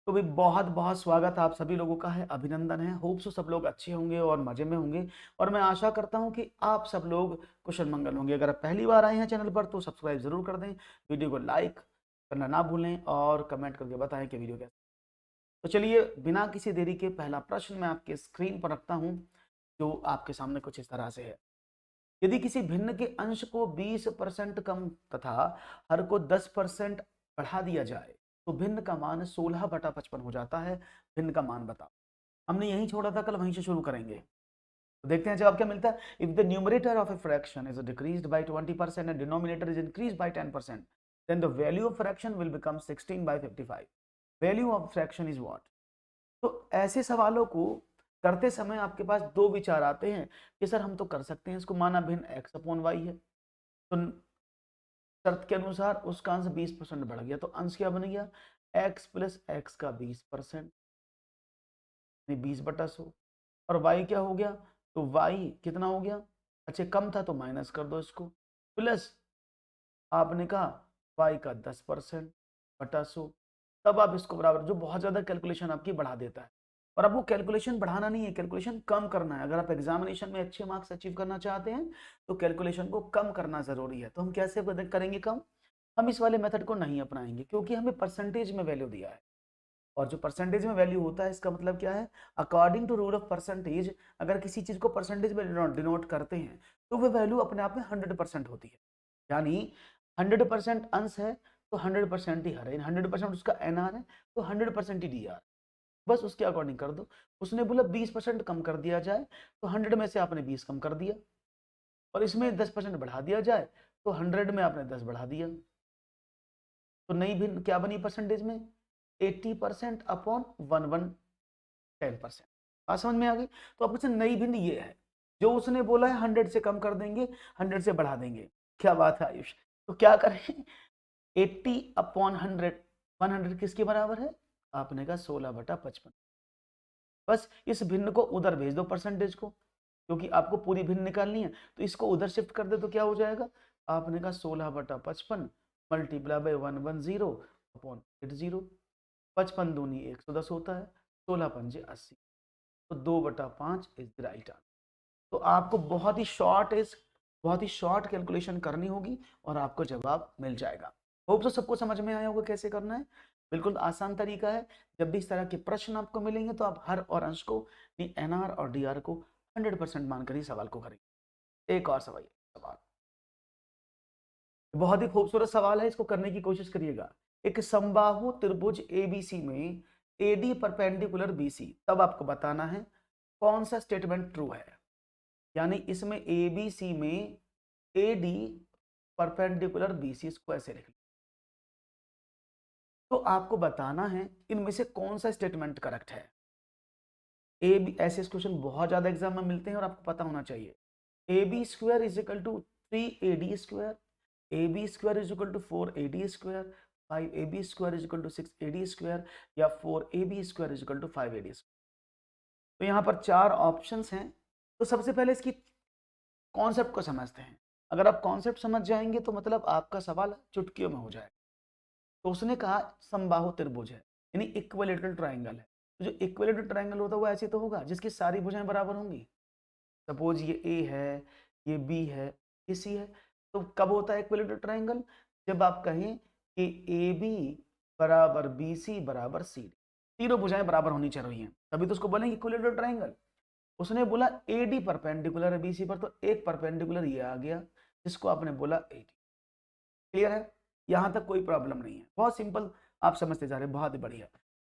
तो भी बहुत बहुत स्वागत आप सभी लोगों का है, अभिनंदन है। होप सो सब लोग अच्छे होंगे और मज़े में होंगे और मैं आशा करता हूं कि आप सब लोग कुशल मंगल होंगे। अगर आप पहली बार आए हैं चैनल पर तो सब्सक्राइब ज़रूर कर दें, वीडियो को लाइक करना ना भूलें और कमेंट करके बताएं कि वीडियो कैसा। तो चलिए बिना किसी देरी के पहला प्रश्न मैं आपके स्क्रीन पर रखता हूँ, जो आपके सामने कुछ इस तरह से है। यदि किसी भिन्न के अंश को 20% कम तथा हर को 10% बढ़ा दिया जाए तो भिन्न का मान 16/55 हो जाता है। भिन्न का मान बताओ। हमने यहीं छोड़ा था, कल वहीं से शुरू करेंगे। तो देखते हैं जवाब क्या मिलता है। If the numerator of a fraction is decreased bye 20% and denominator is increased by 10%, then the value of fraction will become 16/55. Value of fraction is what. तो ऐसे सवालों को करते समय आपके पास दो विचार आते हैं कि सर हम तो कर सकते हैं इसको, माना भिन्न x अपॉन वाई है, तो शर्त के अनुसार उसका अंश 20% बढ़ गया, तो अंश क्या बन गया, x प्लस एक्स का 20%, 20/100। और y क्या हो गया, तो y कितना हो गया, अच्छा कम था तो माइनस कर दो इसको, प्लस आपने कहा y का 10%/100। तब आप इसको बराबर, जो बहुत ज्यादा कैलकुलेशन आपकी बढ़ा देता है। और आपको कैलकुलेशन बढ़ाना नहीं है, कैलकुलेशन कम करना है। अगर आप एग्जामिनेशन में अच्छे मार्क्स अचीव करना चाहते हैं तो कैलकुलेशन को कम करना जरूरी है। तो हम कैसे करेंगे कम, हम इस वाले मेथड को नहीं अपनाएंगे क्योंकि हमें परसेंटेज में वैल्यू दिया है। और जो परसेंटेज में वैल्यू होता है इसका मतलब क्या है, according to rule of percentage, अगर किसी चीज को परसेंटेज में डिनोट करते हैं तो वो वैल्यू अपने आप में 100% होती है। यानी 100% अंश है तो 100% ही हर है, 100% उसका एनआर है तो 100% ही डीआर। बस उसके अकॉर्डिंग कर दो। उसने बोला 20% कम कर दिया जाए तो 100 में से आपने 20 कम कर दिया, और इसमें 10% बढ़ा दिया जाए तो 100 में आपने 10 बढ़ा दिया। तो नई भिन्न क्या बनी परसेंटेज में, 80% अपॉन 10%। बात समझ में आ गई। तो अब नई भिन्न ये है, जो उसने बोला है 100 से कम कर देंगे, 100 से बढ़ा देंगे। क्या बात है आयुष। तो क्या करें, 80/100, 100 किसके बराबर है, आपने कहा 16/55। बस इस भिन्न को उधर भेज दो परसेंटेज को, क्योंकि आपको पूरी भिन्न निकालनी है। तो इसको उधर शिफ्ट कर दे तो क्या हो जाएगा, आपने कहा 16/55 मल्टीप्लाई बाय 110 अपॉन 80। 55 दूनी 110 होता है, 16×5 80, तो 2/5 इज द राइट आंसर। तो आपको बहुत ही शॉर्ट कैलकुलेशन करनी होगी और आपको जवाब मिल जाएगा। होप तो सबको समझ में आया होगा कैसे करना है। बिल्कुल आसान तरीका है। जब भी इस तरह के प्रश्न आपको मिलेंगे तो आप हर और अंश को, एनआर और डीआर को 100% मानकर ही सवाल को करेंगे। एक और सवाल बहुत ही खूबसूरत सवाल है, इसको करने की कोशिश करिएगा। एक समबाहु त्रिभुज एबीसी में एडी परपेंडिकुलर बीसी, तब आपको बताना है कौन सा स्टेटमेंट ट्रू है। यानी इसमें एबीसी में एडी परपेंडिकुलर बीसी, इसको ऐसे लिख लो। तो आपको बताना है इनमें से कौन सा स्टेटमेंट करेक्ट है। ए बी, ऐसे क्वेश्चन बहुत ज्यादा एग्जाम में मिलते हैं और आपको पता होना चाहिए। A B square is equal to 3 AD square, A B square is equal to 4 AD square, 5 AB square is equal to 6 AD square, या 4 AB square is equal to 5 AD square. तो यहाँ पर चार ऑप्शंस हैं। तो सबसे पहले इसकी कॉन्सेप्ट को समझते हैं। अगर आप कॉन्सेप्ट समझ जाएंगे तो मतलब आपका सवाल चुटकियों में हो जाएगा। तो उसने कहा समबाहु त्रिभुज है, यानी इक्विलेटरल ट्राइंगल है। तो जो इक्विलेटरल ट्राइंगल होता है वो ऐसे तो होगा जिसकी सारी भुजाएं बराबर होंगी। सपोज ये ए है, ये बी है, ये सी है। तो कब होता है इक्विलेटरल ट्राइंगल, जब आप कहें कि ए बी बराबर बी सी बराबर सी, तीनों भुजाएं बराबर होनी चाहिए, तभी तो उसको बोलेंगे इक्विलेटरल ट्राइंगल। उसने बोला ए डी परपेंडिकुलर है बी सी पर, तो एक परपेंडिकुलर ये आ गया जिसको आपने बोला ए डी। क्लियर है, यहां तक कोई प्रॉब्लम नहीं है, बहुत सिंपल, आप समझते जा रहे हैं, बहुत ही बढ़िया।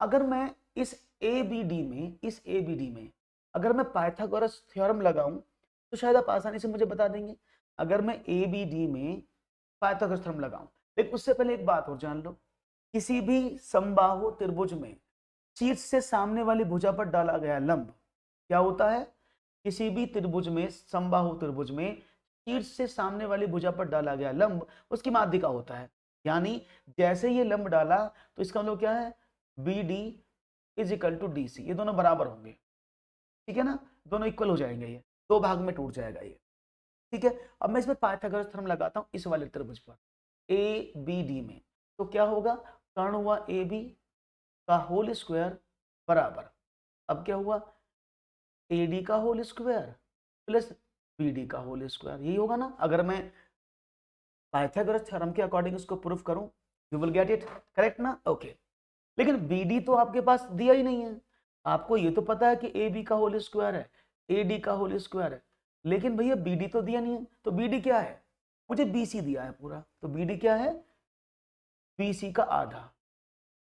अगर मैं इस ए बी डी में अगर मैं पाइथागोरस थ्योरम लगाऊं तो शायद आप आसानी से मुझे बता देंगे। अगर मैं ए बी डी में पाइथागोरस थ्योरम लगाऊं, लेकिन उससे पहले एक बात और जान लो, किसी भी समबाहु त्रिभुज में शीर्ष से सामने वाली भुजा पर डाला गया लंब क्या होता है, किसी भी त्रिभुज में, समबाहु त्रिभुज में शीर्ष से सामने वाली भुजा पर डाला गया लंब उसकी माध्यिका होता है। यानी जैसे ये लंब डाला तो इसका मतलब क्या है, B D is equal to D C, ये दोनों बराबर होंगे। ठीक है ना, दोनों इक्वल हो जाएंगे, ये दो भाग में टूट जाएगा ये। ठीक है, अब मैं इसमें पाइथागोरस थ्योरम लगाता हूं इस वाले त्रिभुज पर ए बी डी में। तो क्या होगा, कर्ण हुआ ए बी का होल स्क्वायर बराबर, अब क्या हुआ, AD का होल स्क्वायर प्लस BD का होल स्क्वायर, यही होगा ना। अगर मैं पाइथागोरस थ्योरम के अकॉर्डिंग इसको प्रूफ करूं, you will get it, correct ना। ओके, लेकिन BD तो आपके पास दिया ही नहीं है। आपको ये तो पता है कि AB का होल स्क्वायर है, AD का होल स्क्वायर है, लेकिन भैया BD तो दिया नहीं है। तो BD क्या है, मुझे BC दिया है पूरा, तो BD क्या है, BC का आधा।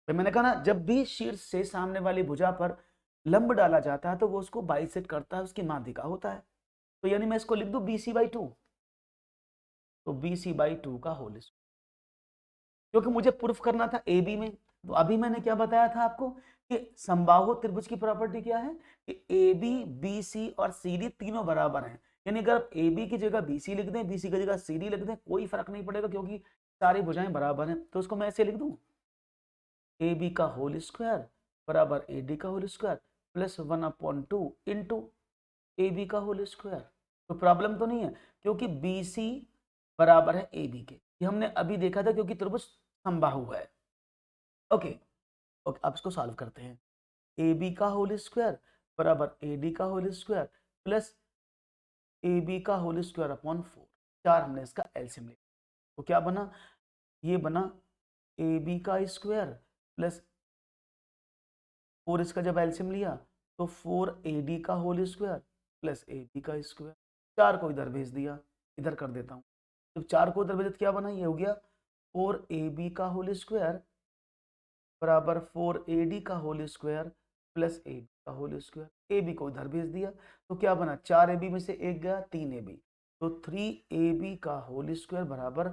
तो मैंने कहा ना, जब भी शीर्ष से सामने वाली भुजा पर लंब डाला जाता है तो वो उसको बाइसेक्ट करता है, उसकी माध्यिका होता है। तो यानी मैं इसको लिख दूं BC/2, तो BC/2 का होल स्क्वायर, क्योंकि मुझे प्रूफ करना था AB में। तो अभी मैंने क्या बताया था आपको कि समबाहु त्रिभुज की प्रॉपर्टी क्या है कि AB, BC और CD तीनों बराबर हैं। यानी अगर आप AB की जगह BC लिख दें, BC की जगह CD लिख दें, कोई फर्क नहीं पड़ेगा, क्योंकि सारी भुजाएं बराबर हैं। तो उसको मैं ऐसे लिख दूं, AB का होल स्क्वायर बराबर AD का whole square plus 1/2 into AB का होल स्क्वायर। तो प्रॉब्लम तो नहीं है, क्योंकि BC बराबर है AB के, ये हमने अभी देखा था, क्योंकि त्रिभुज समबाहु है। ओके ओके, अब इसको सॉल्व करते हैं। AB का होल स्क्वायर बराबर AD का होल स्क्वायर प्लस AB का होल स्क्वायर अपॉन 4, 4 हमने इसका एलसीएम लिया। तो क्या बना, ये बना AB का स्क्वायर प्लस 4, इसका जब एलसीएम लिया तो 4AD का होल स्क्वायर प्लस AB का स्क्वायर। 4 को इधर भेज दिया, इधर कर देता हूँ। जब 4 को इधर भेज, क्या बना, ये हो गया 4AB का होल स्क्वायर बराबर 4AD का होल स्क्वायर प्लस AB का होल स्क्वायर। AB को इधर भेज दिया, तो क्या बना, 4AB में से 1 गया, 3AB, तो 3AB का होल स्क्वायर बराबर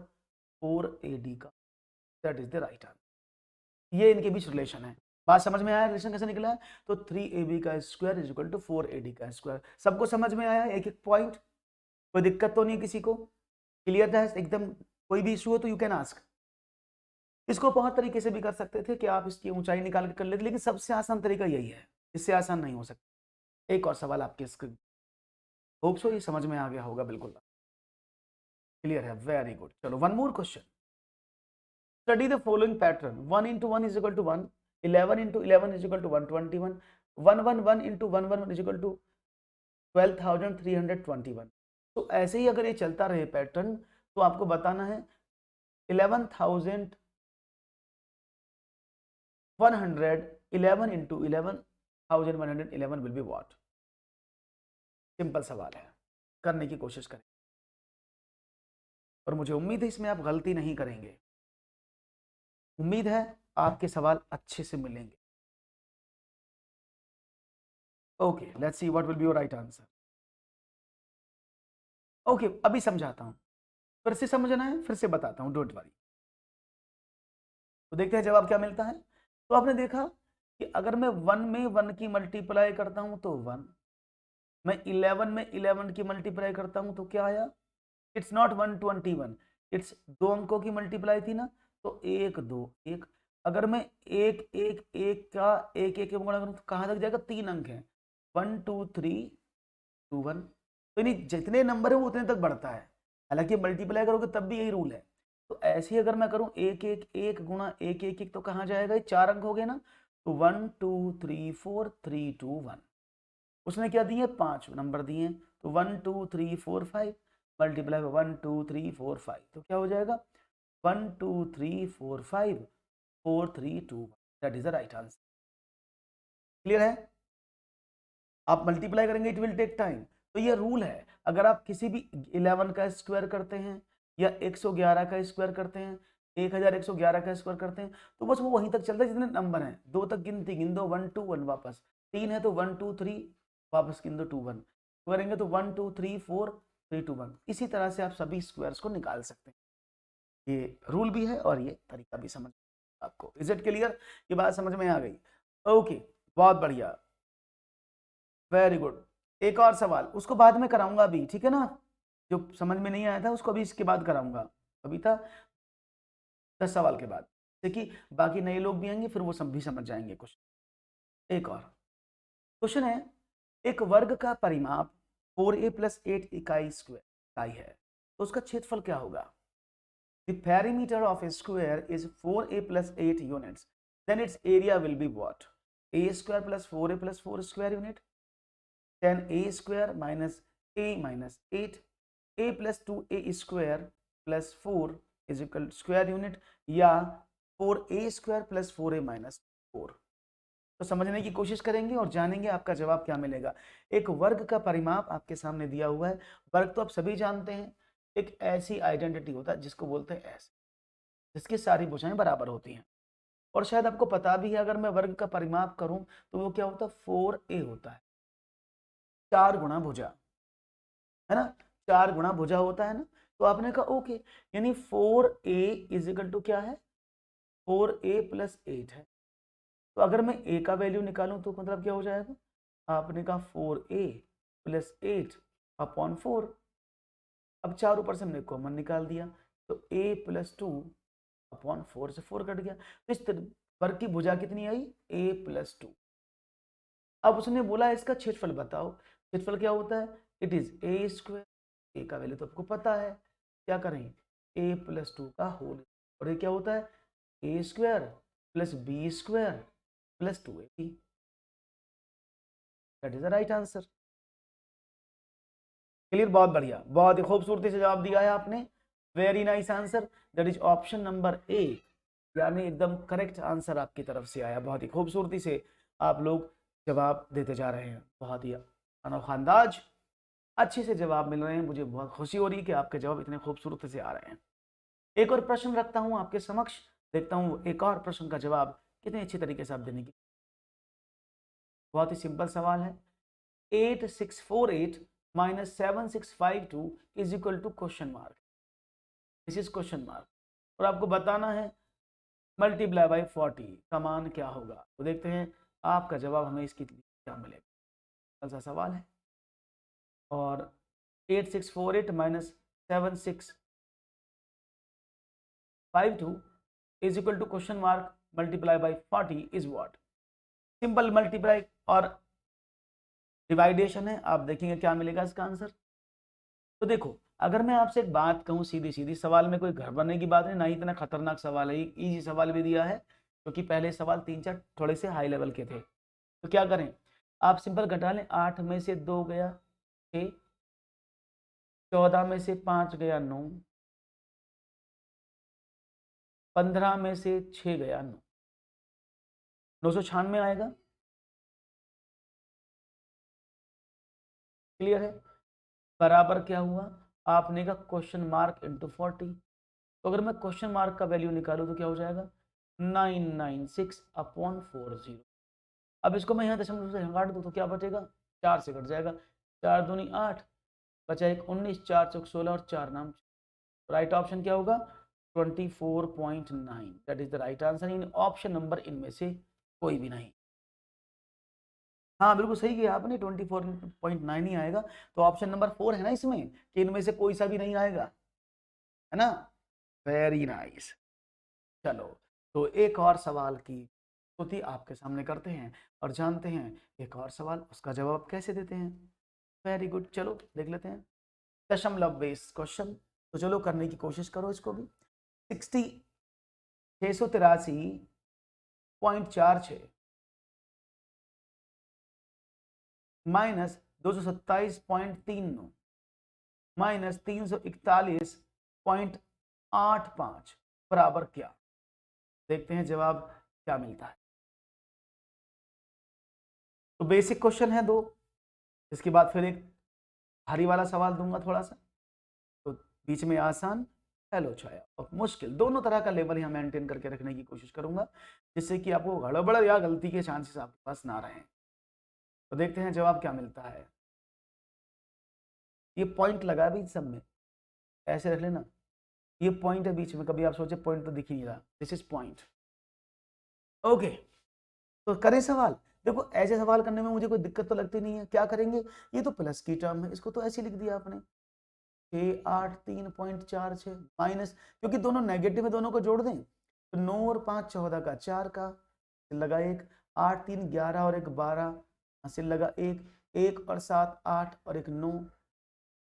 4AD का। That is the right answer. ये इनके बीच रिलेशन है। बात समझ में आया, रिलेशन कैसे निकला है। तो 3AB का square is equal to 4AD का स्क्वायर। सबको समझ में आया, एक एक पॉइंट, कोई दिक्कत तो नहीं है किसी को, क्लियर है एकदम। कोई भी इशू हो तो यू कैन आस्क। इसको बहुत तरीके से भी कर सकते थे कि आप इसकी ऊंचाई निकाल के कर लेते, लेकिन सबसे आसान तरीका यही है, इससे आसान नहीं हो सकता। एक और सवाल आपके स्क्रीन, होप सो ये समझ में आ गया होगा, बिल्कुल क्लियर है, वेरी गुड। चलो one more question, study the following pattern, 1 into 1 is equal to 1, 11 into 11 is equal to 121, 111 into 111 is equal to 12,321। तो ऐसे ही अगर ये चलता रहे पैटर्न, तो आपको बताना है 11,111 into 11,111 will be what? Simple सवाल है, करने की कोशिश करें, और मुझे उम्मीद है इसमें आप गलती नहीं करेंगे। उम्मीद है आपके सवाल अच्छे से मिलेंगे। Okay, let's see what will be your right answer. Okay, अभी समझाता हूं, फिर से समझना है, फिर से बताता हूं, डोंट वरी। तो देखते हैं जवाब क्या मिलता है। तो आपने देखा कि अगर मैं 1 में 1 की मल्टीप्लाई करता हूं तो 1, मैं 11 में 11 की मल्टीप्लाई करता हूं तो क्या आया, इट्स नॉट 121, इट्स 2 अंकों की मल्टीप्लाई थी ना, तो 1 2 1। अगर मैं 1 1 1 का 1 1 गुणा करूं तो कहां तक जाएगा, 3 अंक है, 1 2 3 2 1। तो यानी जितने नंबर है वो उतने तक बढ़ता है, हालांकि मल्टीप्लाई करोगे तब भी यही रूल है। तो ऐसे ही अगर मैं करूं 1 1 1 गुणा 1 1 1, तो कहां जाएगा, ये 4 अंक हो गए ना, तो 1 2 3 4 3 2 1। उसने क्या दिए, 5 नंबर दिए, तो 1 2 3 4 5 मल्टीप्लाई 1 2 3 4 5, तो क्या हो जाएगा 1 2 3 4 5 4 3 2 1। That is the right answer. Clear है, आप मल्टीप्लाई करेंगे, इट विल टेक टाइम। तो ये रूल है, अगर आप किसी भी 11 का स्क्वायर करते हैं या 111 का स्क्वायर करते हैं, 1111 का स्क्वायर करते हैं, तो बस वो वहीं तक चलता है जितने नंबर हैं, 2 तक गिनती गिन दो, 1 2 1 वापस, 3 है तो 1 2 3 वापस गिन दो, 2 1 करेंगे तो 1 2 3 4 3 2 1। इसी तरह से आप सभी स्क्वायर्स को निकाल सकते हैं। ये रूल भी है और ये तरीका भी समझ आपको। इज इट क्लियर, ये बात समझ में आ गई। ओके, बहुत बढ़िया, वेरी गुड। एक और सवाल, उसको बाद में कराऊंगा अभी, ठीक है ना, जो समझ में नहीं आया था उसको अभी इसके बाद कराऊंगा, अभी था 10 सवाल के बाद, देखिए बाकी नए लोग भी आएंगे, फिर वो सब भी समझ जाएंगे कुछ। एक और क्वेश्चन है, एक वर्ग का परिमाप 4a + 8 इकाई है, तो उसका क्षेत्रफल क्या होगा। The perimeter of A square is 4a + 8 units, then its area will be what? A square plus 4a plus 4 square unit, 10a square minus a minus 8, a plus 2a square plus 4 is equal square unit, या 4a square plus 4a minus 4। तो समझने की कोशिश करेंगे और जानेंगे आपका जवाब क्या मिलेगा। एक वर्ग का परिमाप आपके सामने दिया हुआ है। वर्ग तो आप सभी जानते हैं, एक ऐसी आइडेंटिटी होता है जिसको बोलते हैं एस, जिसकी सारी भुजाएं बराबर होती हैं। और शायद आपको पता भी है, अगर मैं वर्ग का परिमाप करूं तो वो क्या होता है, 4a होता है, 4 गुणा भुजा, है ना, 4 गुणा भुजा होता है ना। तो आपने कहा ओके, यानी 4a इज इक्वल टू क्या है, 4a प्लस 8 है। तो अगर मैं a का वैल्यू निकालूं तो मतलब क्या हो जाएगा, आपने कहा 4a प्लस 8 अपॉन 4। अब 4 ऊपर से हमने कॉमन निकाल दिया, तो a प्लस 2 अपॉन 4 से 4 कट गया। तो इस वर्ग की भुजा कितनी आई, a प्लस 2। अब उसने बोला इसका क्षेत्रफल बताओ। क्षेत्रफल क्या होता है, इट इज ए स्क्वायर, ए का वैल्यू तो आपको पता है, क्या करें, a प्लस 2 का होल, और ये क्या होता है, A square plus B square plus 2ab। That is the right answer. Clear, बहुत बढ़िया, बहुत ही खूबसूरती से जवाब दिया है आपने, very nice answer. That is option number A, यानी एकदम करेक्ट आंसर आपकी तरफ से आया। बहुत ही खूबसूरती से आप लोग जवाब देते जा रहे हैं, बहुत ही अनोखा अंदाज, अच्छे से जवाब मिल रहे हैं। मुझे बहुत खुशी हो रही है कि आपके जवाब इतने खूबसूरत से आ रहे हैं। एक और प्रश्न रखता हूं आपके समक्ष, देखता हूं एक और प्रश्न का जवाब कितने अच्छी तरीके से आप देने की। बहुत ही सिंपल सवाल है, 8648 minus 7652 is equal to question mark, this is question mark, और आपको बताना है मल्टीप्लाई बाई 40 का मान क्या होगा। तो देखते हैं आपका जवाब हमें इसकी क्या मिलेगा, कौन सा सवाल है। और 8648 minus 7652 is equal to question mark multiply by 40 is what. Simple multiply और डिवाइडेशन है, आप देखेंगे क्या मिलेगा इसका आंसर। तो देखो, अगर मैं आपसे एक बात कहूँ सीधी सीधी, सवाल में कोई घबराने की बात नहीं, ना ही इतना खतरनाक सवाल है, इजी सवाल भी दिया है, क्योंकि पहले सवाल 3-4 थोड़े से हाई लेवल के थे। तो क्या करें, आप सिंपल घटा लें, 8 में से 2 गया 6, 14 में से 5 गया 9, 15 में से 6 गया 9, 996 आएगा। क्लियर है, बराबर क्या हुआ, आपने का क्वेश्चन मार्क इंटू 40। तो अगर मैं क्वेश्चन मार्क का वैल्यू निकालूं तो क्या हो जाएगा, 996 अपॉन 40। अब इसको मैं यहाँ दशमलव से काट दूँ तो क्या बचेगा, 4 से कट जाएगा, 4 दूनी 8, बचा एक 19, 4 चौक 16 और 4 नाम। राइट ऑप्शन क्या होगा, 24.9, that is the right answer in option number, इनमें से कोई भी नहीं। हाँ बिल्कुल सही किया आपने, 24.9 ही आएगा। तो ऑप्शन नंबर 4 है ना इसमें, कि इनमें से कोई सा भी नहीं आएगा, है ना, वेरी नाइस। चलो, तो एक और सवाल की स्तुति आपके सामने करते हैं और जानते हैं एक और सवाल, उसका जवाब कैसे देते हैं। वेरी गुड, चलो देख लेते हैं दशमलव बेस्ड क्वेश्चन। तो चलो करने की कोशिश करो इसको भी। 683.46 माइनस 227.39 माइनस 341.85 बराबर क्या। देखते हैं जवाब क्या मिलता है। तो बेसिक क्वेश्चन है दो, इसके बाद फिर एक भारी वाला सवाल दूंगा थोड़ा सा, तो बीच में आसान, हेलो छाया और मुश्किल, दोनों तरह का लेवल यहाँ मेंटेन करके रखने की कोशिश करूंगा, जिससे कि आपको गड़बड़ या गलती के चांसेस आपके पास ना रहें। तो देखते हैं जवाब क्या मिलता है। ये पॉइंट लगा भी सब में, ऐसे रख लेना, ये पॉइंट है बीच में, कभी आप सोचे पॉइंट तो दिख ही नहीं रहा, दिस इज पॉइंट। ओके, तो करें सवाल। देखो ऐसे सवाल करने में मुझे कोई दिक्कत तो लगती नहीं है, क्या करेंगे, ये तो प्लस की टर्म है, इसको तो ऐसे लिख दिया आपने, 683.46 माइनस, क्योंकि दोनों नेगेटिव है, दोनों को जोड़ दें तो 9 और 5 14 का, 4 का लगा 1, 8 3 11 और 1 12, हासिल लगा 1, 1 और 7 8 और 1 9,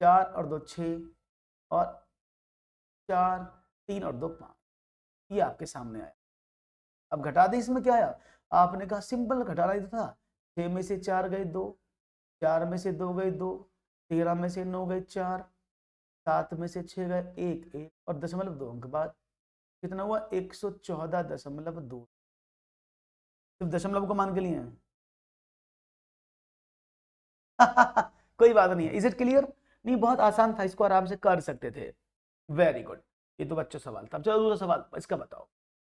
4 और 2 6 और 4 3 और 2 5, ये आपके सामने आया। अब घटा दें, इसमें क्या आया, आपने कहा सिंपल घटाना ही तो था, 6 में से 4 गए 2, 4 में से 2 गए 2, 13 में से 9 गए 4, 7 में से 6 गए 1 1 और दशमलव 2 अंक बाद कितना हुआ 114.2। सिर्फ दशमलव को मान के लिए हैं। कोई बात नहीं है, इज इट क्लियर? नहीं, बहुत आसान था, इसको आराम से कर सकते थे। वेरी गुड, ये तो बच्चों सवाल था। चलो दूसरा सवाल, इसका बताओ।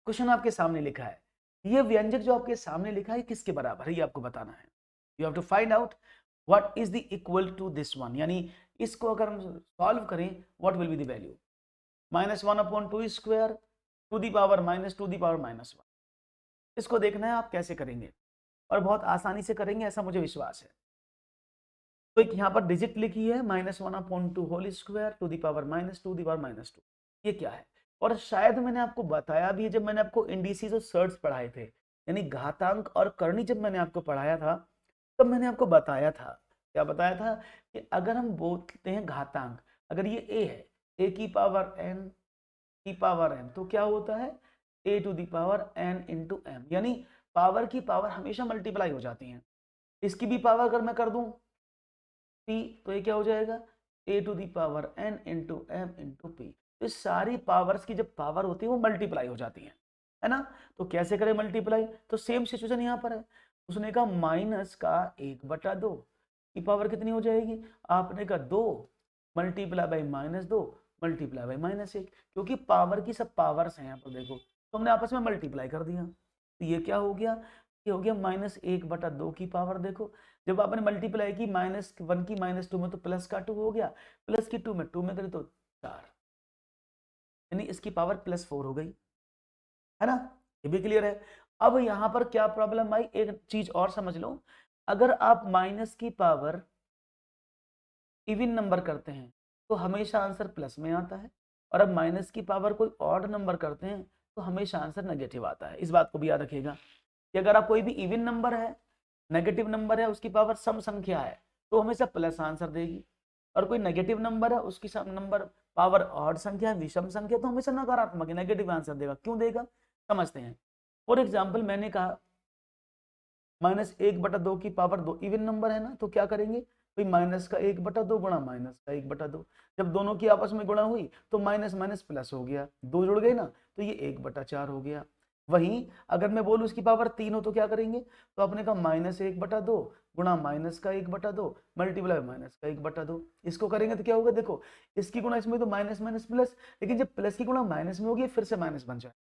क्वेश्चन आपके सामने लिखा है, ये व्यंजक जो आपके सामने लिखा है किसके बराबर है, ये आपको बताना है। You have to find out what is the equal to this one, यानी इसको अगर हम सॉल्व करें what will be the value, -1/2 square to the power -2 the power -1। इसको देखना है आप कैसे करेंगे, और बहुत आसानी से करेंगे ऐसा मुझे विश्वास है। तो एक यहाँ पर डिजिट लिखी है -1/2 whole square to the power -2 the power -2। ये क्या है, और शायद मैंने आपको बताया भी है जब मैंने आपको इंडिसेस और सर्ट्स पढ़ाए थे, यानी घातांक और करनी जब मैंने आपको पढ़ाया था, तब मैंने आपको बताया था, क्या बताया था, कि अगर हम बोलते हैं घातांक, अगर ये a है, a की पावर n तो क्या होता है a to the power n into m, यानी पावर की पावर हमेशा मल्टीप्लाई हो जाती है। इसकी भी पावर अगर मैं कर दूं p, तो ये क्या हो जाएगा a to the power n into m into p। तो सारी पावर्स की जब पावर होती है वो मल्टीप्लाई हो जाती है ना। तो कैसे करें मल्टीप्लाई, तो सेम सिचुएशन यहाँ पर है, उसने कहा -1/2 की पावर कितनी हो जाएगी, आपने कहा 2 मल्टीप्लाई बाई -2 मल्टीप्लाई बाई -1, क्योंकि पावर की सब पावर्स हैं यहाँ पर देखो, तो हमने आपस में मल्टीप्लाई कर दिया, तो ये क्या हो गया, ये हो गया -1/2 की पावर। देखो जब आपने मल्टीप्लाई की -1 की -2 में तो प्लस का 2 हो गया, प्लस की 2 में करें तो 4, यानी इसकी पावर +4 हो गई, है ना। ये भी क्लियर है। अब यहां पर क्या प्रॉब्लम आई, एक चीज और समझ लो, अगर आप माइनस की पावर इवन नंबर करते हैं तो हमेशा आंसर प्लस में आता है, और अब माइनस की पावर कोई ऑड नंबर करते हैं तो हमेशा आंसर नेगेटिव आता है। इस बात को भी याद रखिएगा कि अगर आप कोई भी इवन नंबर है, नेगेटिव नंबर है, उसकी पावर सम संख्या है तो हमेशा प्लस आंसर देगी, और कोई नेगेटिव नंबर है उसकी सम नंबर पावर ऑड संख्या है, विषम संख्या, तो हमेशा नकारात्मक नेगेटिव आंसर देगा। क्यों देगा, समझते हैं। फॉर एग्जाम्पल मैंने कहा -1/2 की पावर 2 इवन नंबर है ना, तो क्या करेंगे भाई, -1/2 गुणा -1/2, जब दोनों की आपस में गुणा हुई तो माइनस माइनस प्लस हो गया, 2 जुड़ गए ना, तो ये 1/4 हो गया। वहीं अगर मैं बोलूं इसकी पावर 3 हो तो क्या करेंगे, तो आपने कहा -1/2 गुणा -1/2 मल्टीप्लाई -1/2, इसको करेंगे तो क्या होगा, देखो इसकी गुणा इसमें तो माइनस माइनस प्लस, लेकिन जब प्लस की गुणा माइनस में होगी फिर से माइनस बन जाए,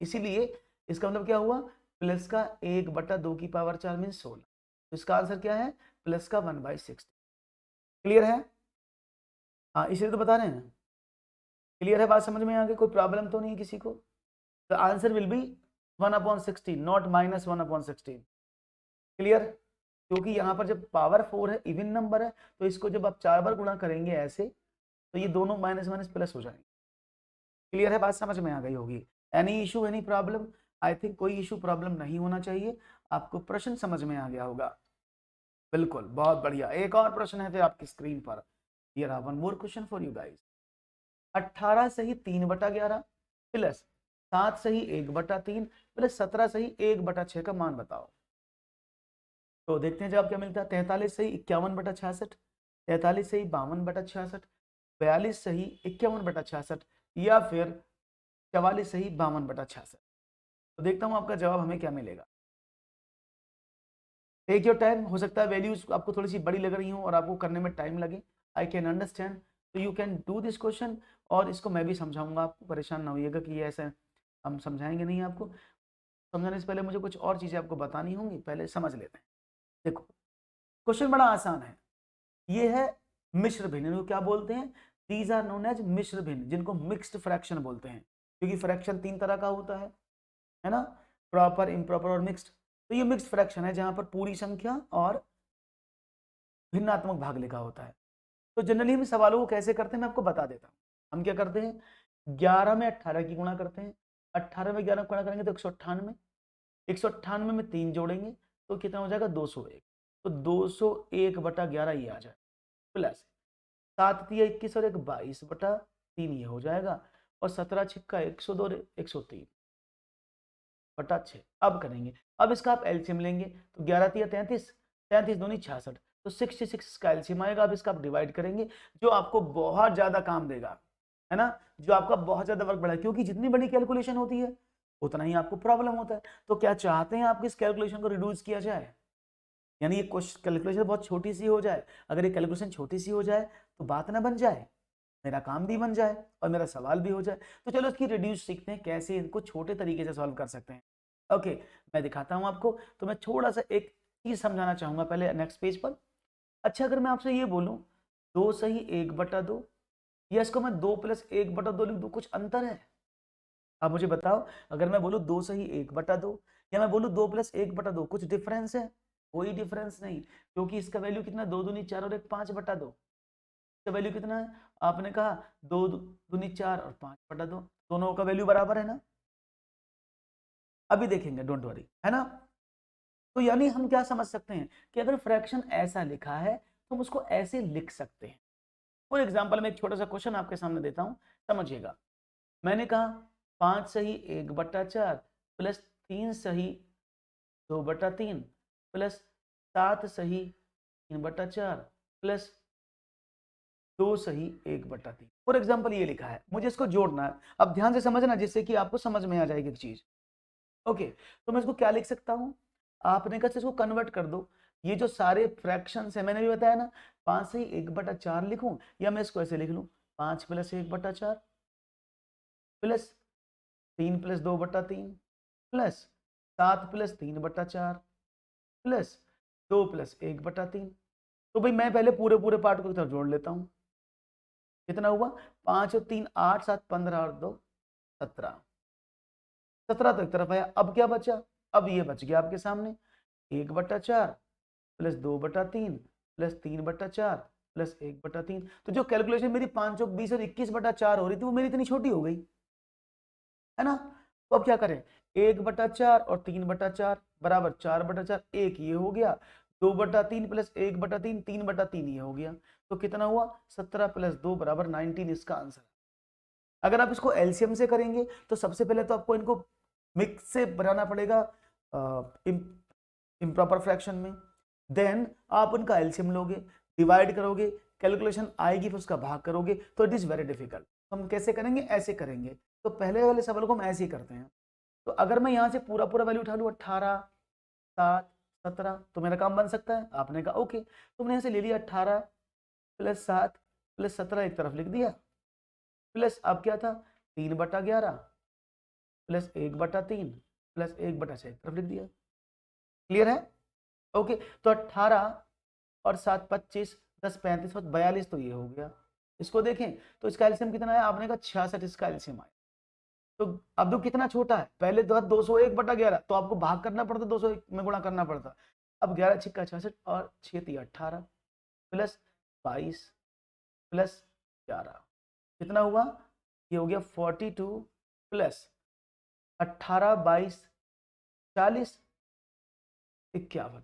इसीलिए इसका मतलब क्या हुआ, प्लस का 1/2 की पावर 4 मीन 16, तो इसका आंसर क्या है, प्लस का 1/60। क्लियर है, हाँ इसलिए तो बता रहे हैं। क्लियर है, बात समझ में आ गई, कोई प्रॉब्लम तो नहीं है किसी को। The answer will be 1/16 not -1/16। Clear, क्योंकि यहाँ पर जब पावर 4 है, इवन नंबर है, तो इसको जब आप 4 बार गुणा करेंगे ऐसे, तो ये दोनों माइनस माइनस प्लस हो जाएंगे। क्लियर है, बात समझ में आ गई होगी। Any issue, any problem? I think कोई इशू प्रॉब्लम नहीं होना चाहिए, आपको प्रश्न समझ में आ गया होगा। बिल्कुल, बहुत बढ़िया। एक और प्रश्न है फिर आपकी स्क्रीन पर, here are one more question for you guys. 18 सही 3/11 प्लस 7 सही 1/3 प्लस 17 सही 1/6 का मान बताओ। तो देखते हैं जवाब क्या मिलता है। 43 सही 51/66, 43 सही 52/66, 42 सही 51/66, या फिर 44 सही 52/66। तो देखता हूं आपका जवाब हमें क्या मिलेगा। टेक योर टाइम, हो सकता है वैल्यूज आपको थोड़ी सी बड़ी लग रही हो और आपको करने में टाइम लगे, आई कैन अंडरस्टैंड, तो you can do this question, और इसको मैं भी समझाऊंगा आपको, परेशान ना होइएगा कि ये ऐसे हम समझाएंगे नहीं आपको। समझाने से पहले मुझे कुछ और चीज़ें आपको बतानी होंगी, पहले समझ लेते हैं। देखो क्वेश्चन बड़ा आसान है, ये है मिश्र भिन्न, इनको क्या बोलते हैं, दीज आर नोन एज मिश्र भिन्न, जिनको मिक्स्ड फ्रैक्शन बोलते हैं, क्योंकि फ्रैक्शन 3 तरह का होता है ना, प्रॉपर, इम्प्रॉपर और मिक्स्ड। तो ये मिक्स्ड फ्रैक्शन है जहां पर पूरी संख्या और भिन्नात्मक भाग लिखा होता है। तो जनरली हम सवालों को कैसे करते हैं मैं आपको बता देता हूँ। हम क्या करते हैं, 11 में 18 की गुणा करते हैं, 18 में 11 गुणा करेंगे तो 198, 198 में 3 जोड़ेंगे तो कितना हो जाएगा 201, तो 201/11 ये आ जाए, प्लस 7 तिया 21 और 1 22/3 ये हो जाएगा, और 17 छिक्का 102 103। बटा 6। अब करेंगे, अब इसका आप एलसीएम लेंगे तो 11 तिया 33, 33 दूनी 66, तो 66 का एलसीएम आएगा। अब इसका आप डिवाइड करेंगे, जो आपको बहुत ज्यादा काम देगा, है ना, जो आपका बहुत ज्यादा वर्क बढ़ाएगा, क्योंकि जितनी बड़ी कैलकुलेशन होती है उतना ही आपको प्रॉब्लम होता है। तो क्या चाहते हैं आप इस कैलकुलेशन को रिड्यूस किया जाए, यानी ये कैलकुलेशन बहुत छोटी सी हो जाए। अगर ये कैलकुलेशन छोटी सी हो जाए तो बात ना बन जाए, मेरा काम भी बन जाए और मेरा सवाल भी हो जाए। तो चलो इसकी रिड्यूस सीखते हैं, कैसे इनको छोटे तरीके से सॉल्व कर सकते हैं। ओके, मैं दिखाता हूं आपको। तो मैं थोड़ा सा एक चीज समझाना चाहूंगा पहले नेक्स्ट पेज पर। अच्छा, अगर मैं आपसे ये बोलूं 2 सही 1/2, या इसको मैं 2 + 1/2 लिख दूं, कुछ अंतर है? आप मुझे बताओ, अगर मैं बोलूं 2 सही 1/2 या मैं बोलूं 2 + 1/2, कुछ डिफरेंस है? कोई डिफरेंस नहीं, क्योंकि इसका वैल्यू कितना, 2 दूनी 4 और 1 5/2। इसका वैल्यू कितना है? आपने कहा 2 दूनी 4 और 5/2, दोनों का वैल्यू बराबर है ना? अभी देखेंगे, डोंट वरी, है ना। तो यानी हम क्या समझ सकते हैं कि अगर फ्रैक्शन ऐसा लिखा है तो हम उसको ऐसे लिख सकते हैं। फॉर एग्जाम्पल मैं एक छोटा सा क्वेश्चन आपके सामने देता हूं, समझिएगा। मैंने कहा 5 सही 1/4 प्लस 3 सही 2/3 प्लस 7 सही 3/4 प्लस 2 सही 1/3। फॉर एग्जाम्पल ये लिखा है, मुझे इसको जोड़ना है। अब ध्यान से समझना, जिससे कि आपको समझ में आ जाएगी एक चीज। ओके, तो मैं इसको क्या लिख सकता हूं? आपने कहा इसको कन्वर्ट कर दो। ये जो सारे फ्रैक्शंस है, मैंने भी बताया ना, 5 से 1/4 लिखूं, या मैं इसको ऐसे लिख लूं 5 + 1/4 प्लस 3 + 2/3 प्लस 7 + 3/4 प्लस 2 + 1/3। तो भाई मैं पहले पूरे पूरे पार्ट को इधर जोड़ लेता हूं। कितना हुआ? 5 और 3 8, 7 15 और 2 17। 17 तो एक तरफ आया। अब क्या बचा? अब ये बच गया आपके सामने 1/4 प्लस 2/3 प्लस 3/4 प्लस 1/3। तो जो कैलकुलेशन मेरी 5 और 20 और 21/4 हो रही थी, वो मेरी इतनी छोटी हो गई, है ना। तो अब क्या करें? 1/4 और 3/4 बराबर 4/4, एक ये हो गया, 2/3 प्लस 1/3 3/3 ये हो गया। तो कितना हुआ? 17 + 2 = 19, इसका आंसर। अगर आप इसको एलसीएम से करेंगे तो सबसे पहले तो आपको इनको मिक्स से बनाना पड़ेगा इम्प्रॉपर फ्रैक्शन में, देन आप उनका एलसीएम लोगे, डिवाइड करोगे, कैलकुलेशन आएगी, फिर उसका भाग करोगे, तो इट इज वेरी डिफिकल्ट। हम कैसे करेंगे? ऐसे करेंगे। तो पहले वाले सवाल को हम ऐसे ही करते हैं। तो अगर मैं यहाँ से पूरा पूरा वैल्यू उठा लूँ 18 7 17, तो मेरा काम बन सकता है। आपने कहा ओके, तो मैंने यहाँ से ले लिया 18 + 7 + 17 एक तरफ लिख दिया, प्लस अब क्या था 3/11 प्लस 1/3 प्लस 1/6 एक तरफ लिख दिया। क्लियर है? ओके, तो 18 और 7 25, 10 35 और 42, तो ये हो गया। इसको देखें तो इसका एलसीएम कितना है? आपने कहा 66, इसका एलसीएम आया। तो अब तो कितना छोटा है, पहले तो 201/11, तो आपको भाग करना पड़ता, 201 में गुणा करना पड़ता। अब 11 छिक्का 66 और 6 तिया 18 प्लस 22 प्लस 11, कितना हुआ? ये हो गया 42 प्लस 18 22 40 51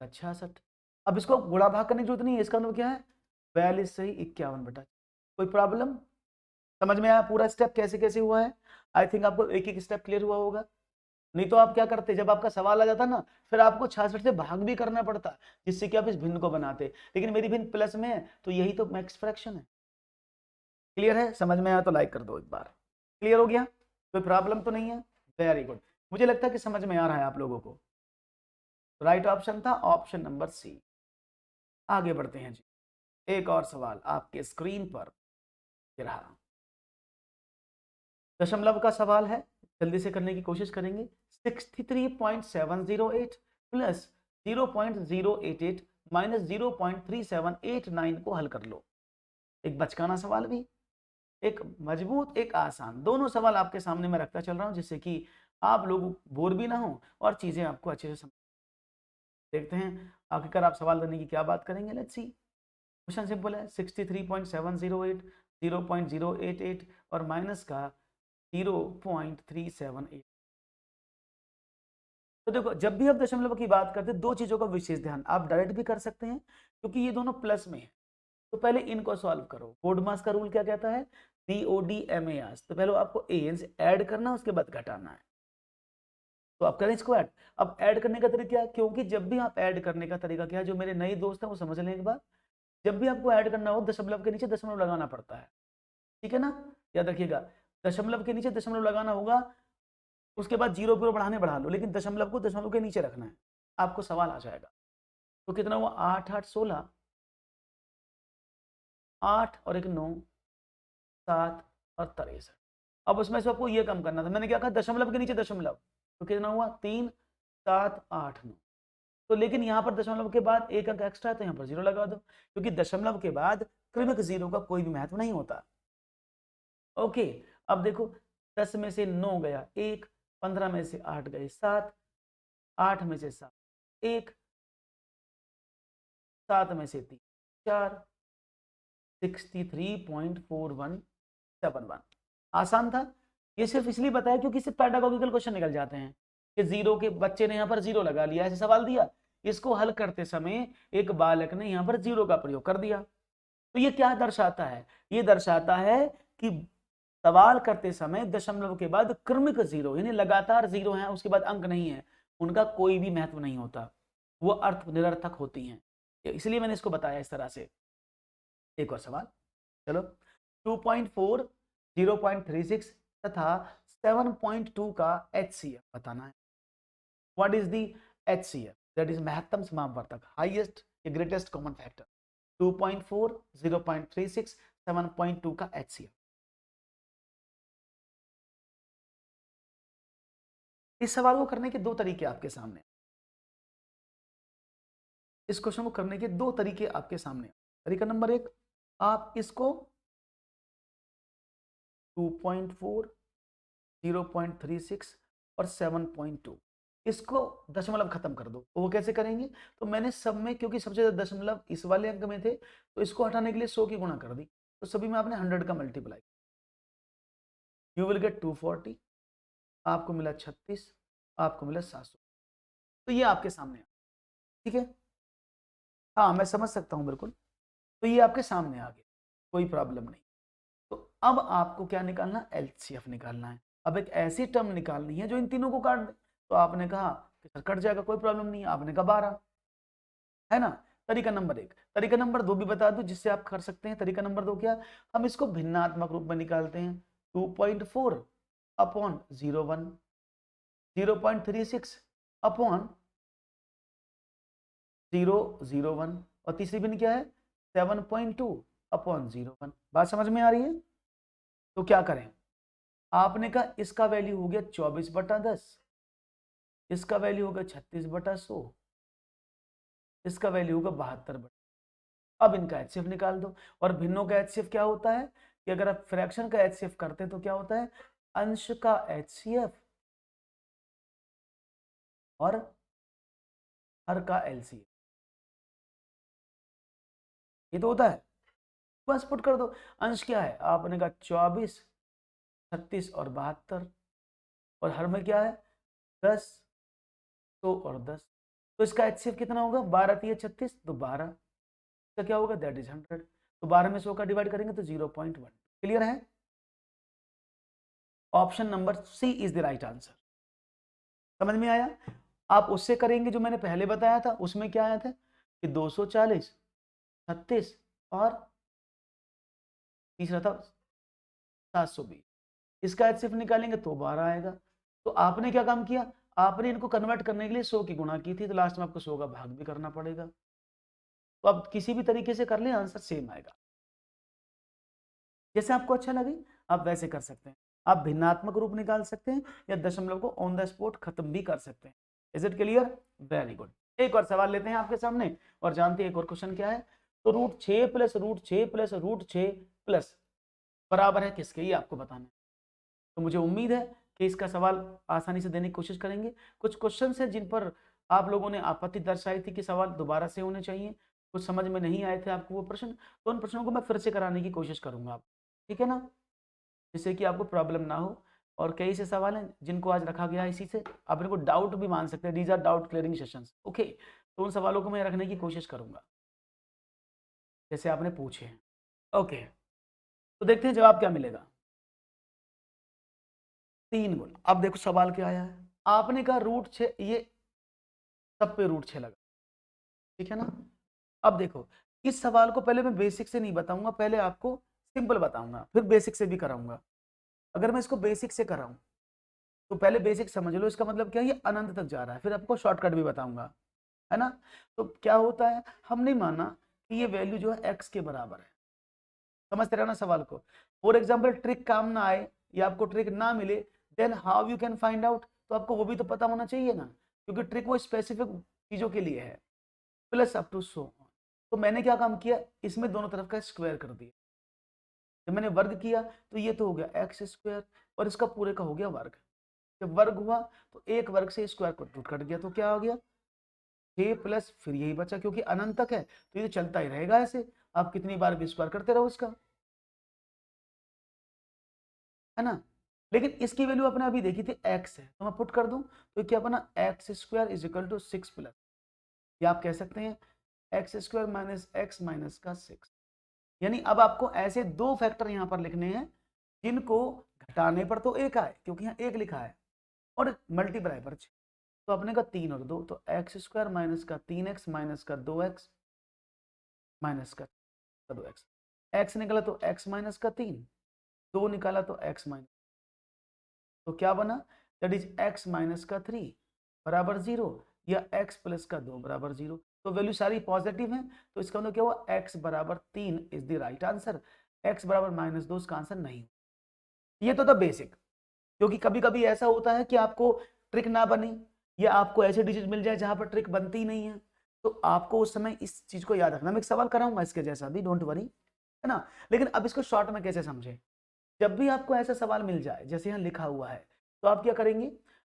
66। अब इसको गुणा भाग करने की जरूरत नहीं है, इसका मतलब क्या है? 42 सही 51/। कोई प्रॉब्लम? समझ में आया पूरा स्टेप कैसे कैसे हुआ है? आई थिंक आपको एक एक स्टेप क्लियर हुआ होगा। नहीं तो आप क्या करते, जब आपका सवाल आ जाता ना, फिर आपको 66 से भाग भी करना पड़ता, जिससे कि आप इस भिन्न को बनाते। लेकिन मेरी भिन्न प्लस में है, तो यही तो मैक्स फ्रैक्शन है। क्लियर है? समझ में आया तो लाइक कर दो एक बार। क्लियर हो गया? कोई प्रॉब्लम तो नहीं है? वेरी गुड, मुझे लगता है कि समझ में आ रहा है आप लोगों को। राइट ऑप्शन था ऑप्शन नंबर सी। आगे बढ़ते हैं जी, एक और सवाल आपके स्क्रीन पर रहा। दशमलव का सवाल है, जल्दी से करने की कोशिश करेंगे। 63.708 प्लस 0.088 माइनस 0.3789 को हल कर लो। एक बचकाना सवाल भी, एक मजबूत, एक आसान, दोनों सवाल आपके सामने मैं रखता चल रहा हूं, जिससे कि आप लोग बोर भी ना हो और चीजें आपको अच्छे से समझ। देखते हैं आखिरकार आप सवाल देने की क्या बात करेंगे। Let's see. क्वेश्चन सिंपल है, 63.708 0.088 और माइनस का 0.378। तो देखो, जब भी आप दशमलव की बात करते हैं, दो चीजों का विशेष ध्यान, आप डायरेक्ट भी कर सकते हैं क्योंकि ये दोनों प्लस में है, तो पहले इनको सॉल्व करो। बोडमास का रूल क्या कहता है, CODMAS। तो पहले आपको AN से ऐड करना, उसके बाद घटाना है। तो आप करें इसको ऐड। अब ऐड करने का तरीका क्या है, क्योंकि जब भी आप ऐड करने का तरीका क्या है, जो मेरे नए दोस्त हैं वो समझ लें एक बार, जब भी आपको ऐड करना हो दशमलव के नीचे दशमलव लगाना पड़ता है, ठीक है ना, याद रखिएगा। दशमलव के नीचे दशमलव लगाना होगा, उसके बाद जीरो जीरो बढ़ा लो, लेकिन दशमलव को दशमलव के नीचे रखना है, आपको सवाल आ जाएगा। तो कितना हुआ, 8 8 16, 8 और 1 9, 7 और 63। अब उसमें से आपको ये कम करना था, मैंने क्या कहा, दशमलव के नीचे दशमलव, तो कितना हुआ 3 7 8 9। तो लेकिन यहाँ पर दशमलव के बाद एक अंक एक्स्ट्रा है, तो यहाँ पर जीरो लगा दो, क्योंकि दशमलव के बाद क्रमिक जीरो का कोई भी महत्व नहीं होता। ओके, अब देखो 10 में से 9 गया 1, 15 में से 8 गए 7, 8 में से 7 1, 7 में से 3 4, 63.4171। आसान था। ये सिर्फ इसलिए बताया क्योंकि इससे पैडागोजिकल क्वेश्चन निकल जाते हैं कि जीरो के बच्चे ने यहाँ पर जीरो लगा लिया, ऐसे सवाल दिया, इसको हल करते समय एक बालक ने यहाँ पर जीरो का प्रयोग कर दिया। तो ये क्या दर्शाता है, ये दर्शाता है कि सवाल करते समय दशमलव के बाद क्रमिक जीरो, यानी लगातार जीरो है, उसके बाद अंक नहीं है, उनका कोई भी महत्व नहीं होता, वो अर्थ निरर्थक होती हैं, इसलिए मैंने इसको बताया इस तरह से। एक और सवाल, चलो 2.4, 0.36 तथा 7.2 का HCF बताना है। What is the HCF, that is महत्तम समापवर्तक, हाईएस्ट या ग्रेटेस्ट कॉमन फैक्टर। 2.4, 0.36, 7.2 का HCF। इस सवाल को करने के दो तरीके आपके सामने, इस क्वेश्चन को करने के दो तरीके आपके सामने। तरीका नंबर 1, आप इसको 2.4, 0.36 और 7.2 इसको दशमलव खत्म कर दो। तो वो कैसे करेंगे, तो मैंने सब में, क्योंकि सबसे ज्यादा दशमलव इस वाले अंक में थे, तो इसको हटाने के लिए 100 की गुणा कर दी, तो सभी में आपने 100 का मल्टीप्लाई, यू विल गेट 240, आपको मिला 36, आपको मिला 700। तो ये आपके सामने है, ठीक है, हाँ मैं समझ सकता हूँ बिल्कुल। तो ये आपके सामने आ गया, कोई प्रॉब्लम नहीं। तो अब आपको क्या निकालना, LCF निकालना है। अब एक ऐसी टर्म निकालनी है जो इन तीनों को काट दे। तो आपने कहा कि सर कट जाएगा, कोई प्रॉब्लम नहीं है, आपने कहा 12, है ना। तरीका नंबर 1, तरीका नंबर 2 भी बता दूं जिससे आप कर सकते हैं। तरीका नंबर 2 क्या, हम इसको भिन्नात्मक रूप में निकालते हैं। 2.4 अपॉन 0.1, 0.36 अपॉन 0.01, और तीसरी भिन्न क्या है, 7.2 अपॉन 0.1। बात समझ में आ रही है। तो क्या करें, आपने कहा इसका वैल्यू हो गया 24/10, इसका वैल्यू होगा 36/100, इसका वैल्यू होगा 72/। अब इनका HCF निकाल दो। और भिन्नों का HCF क्या होता है कि अगर आप फ्रैक्शन का HCF करते हैं तो क्या होता है, अंश का HCF और हर का LCF, ये तो होता है। बस पुट कर दो। अंश क्या है, आपने कहा 24, 36 और 72, और हर में क्या है 10, 100 और 10। तो इसका HCF कितना होगा, 12 3 36, तो 12 का क्या होगा, दैट इज 100। तो 12 में 100 का डिवाइड करेंगे तो 0.1। क्लियर है। Option number C is the right answer. समझ में आया। आप उससे करेंगे जो मैंने पहले बताया था, उसमें क्या आया था कि 240, 36 और तीसरा था 720। इसका HCF निकालेंगे तो 12 आएगा। तो आपने क्या काम किया, आपने इनको कन्वर्ट करने के लिए 100 की गुणा की थी, तो लास्ट में आपको 100 का भाग भी करना पड़ेगा। तो आप किसी भी तरीके से कर लें, आंसर सेम आएगा। जैसे आपको अच्छा लगे आप वैसे कर सकते हैं। आप भिन्नात्मक रूप निकाल सकते हैं या दशमलव को ऑन द स्पॉट खत्म भी कर सकते हैं। Is it clear, very good. एक और सवाल लेते हैं आपके सामने और जानते हैं एक और क्वेश्चन क्या है। तो √6 प्लस √6 प्लस √6 प्लस बराबर है किसके, ये आपको बताना है। तो मुझे उम्मीद है कि इसका सवाल आसानी से देने की कोशिश करेंगे। कुछ क्वेश्चन है जिन पर आप लोगों ने आपत्ति दर्शाई थी कि सवाल दोबारा से होने चाहिए, कुछ समझ में नहीं आए थे आपको वो प्रश्न, तो उन प्रश्नों को मैं फिर से कराने की कोशिश करूंगा, ठीक है ना, जिससे कि आपको प्रॉब्लम ना हो। और कई से सवाल हैं जिनको आज रखा गया है, इसी से आप इनको डाउट भी मान सकते हैं, these are doubt clearing sessions, okay. तो उन सवालों को मैं रखने की कोशिश करूंगा। जैसे आपने पूछे हैं। ओके, तो देखते हैं जवाब क्या मिलेगा। 3 गुना। अब देखो सवाल क्या आया है, आपने कहा √6, ये सब पे √6 लगा, ठीक है ना। अब देखो इस सवाल को पहले मैं बेसिक से नहीं बताऊंगा, पहले आपको सिंपल बताऊंगा, फिर बेसिक से भी कराऊंगा। अगर मैं इसको बेसिक से कराऊं तो पहले बेसिक समझ लो, इसका मतलब क्या है, ये अनंत तक जा रहा है, फिर आपको शॉर्टकट भी बताऊंगा, है ना। तो क्या होता है, हम नहीं माना कि ये वैल्यू जो है x के बराबर है। समझते रहे ना सवाल को। फॉर एग्जाम्पल ट्रिक काम ना आए या आपको ट्रिक ना मिले, then how you can find out, तो आपको वो भी तो पता होना चाहिए ना, क्योंकि ट्रिक वो स्पेसिफिक चीजों के लिए है। प्लस अप टू सो, तो मैंने क्या काम किया, इसमें दोनों तरफ का स्क्वायर कर दिया। जब मैंने वर्ग किया तो ये तो हो गया x² और इसका पूरे का हो गया वर्ग। जब वर्ग हुआ तो एक वर्ग से स्क्वायर को रूट कट गया, तो क्या हो गया 6 प्लस फिर यही बचा, क्योंकि अनंत तक है तो ये चलता ही रहेगा ऐसे, आप कितनी बार भी स्क्वायर करते रहो इसका, है ना। लेकिन इसकी वैल्यू आपने अभी देखी थी x है, तो मैं पुट कर दूं तो क्या बना x² = 6 प्लस, या आप कह सकते हैं x² माइनस x माइनस का 6। यानी अब आपको ऐसे दो फैक्टर यहाँ पर लिखने हैं जिनको घटाने पर तो एक आए, क्योंकि यहाँ एक लिखा है, और मल्टीप्लाई पर 6, तो अपने का 3 और 2, तो x² माइनस का 3x माइनस का 2x माइनस का 2x, x निकला तो x माइनस का 3, 2 निकाला तो x माइनस, तो क्या बना, दैट इज x माइनस का 3 बराबर 0, या x प्लस का 2 बराबर 0। तो वैल्यू सारी पॉजिटिव है, तो इसका मतलब क्या हुआ, x बराबर 3 is the right answer, x बराबर -2 इसका आंसर नहीं। ये तो था बेसिक, क्योंकि कभी कभी ऐसा होता है कि आपको ट्रिक ना बने या आपको ऐसे डिजिट मिल जाए जहां पर ट्रिक बनती ही नहीं है, तो आपको उस समय इस चीज को याद रखना। मैं एक सवाल कराऊंगा इसके जैसा भी, डोंट वरी, है ना। लेकिन अब इसको शॉर्ट में कैसे समझे, जब भी आपको ऐसा सवाल मिल जाए जैसे यहाँ लिखा हुआ है, तो आप क्या करेंगे,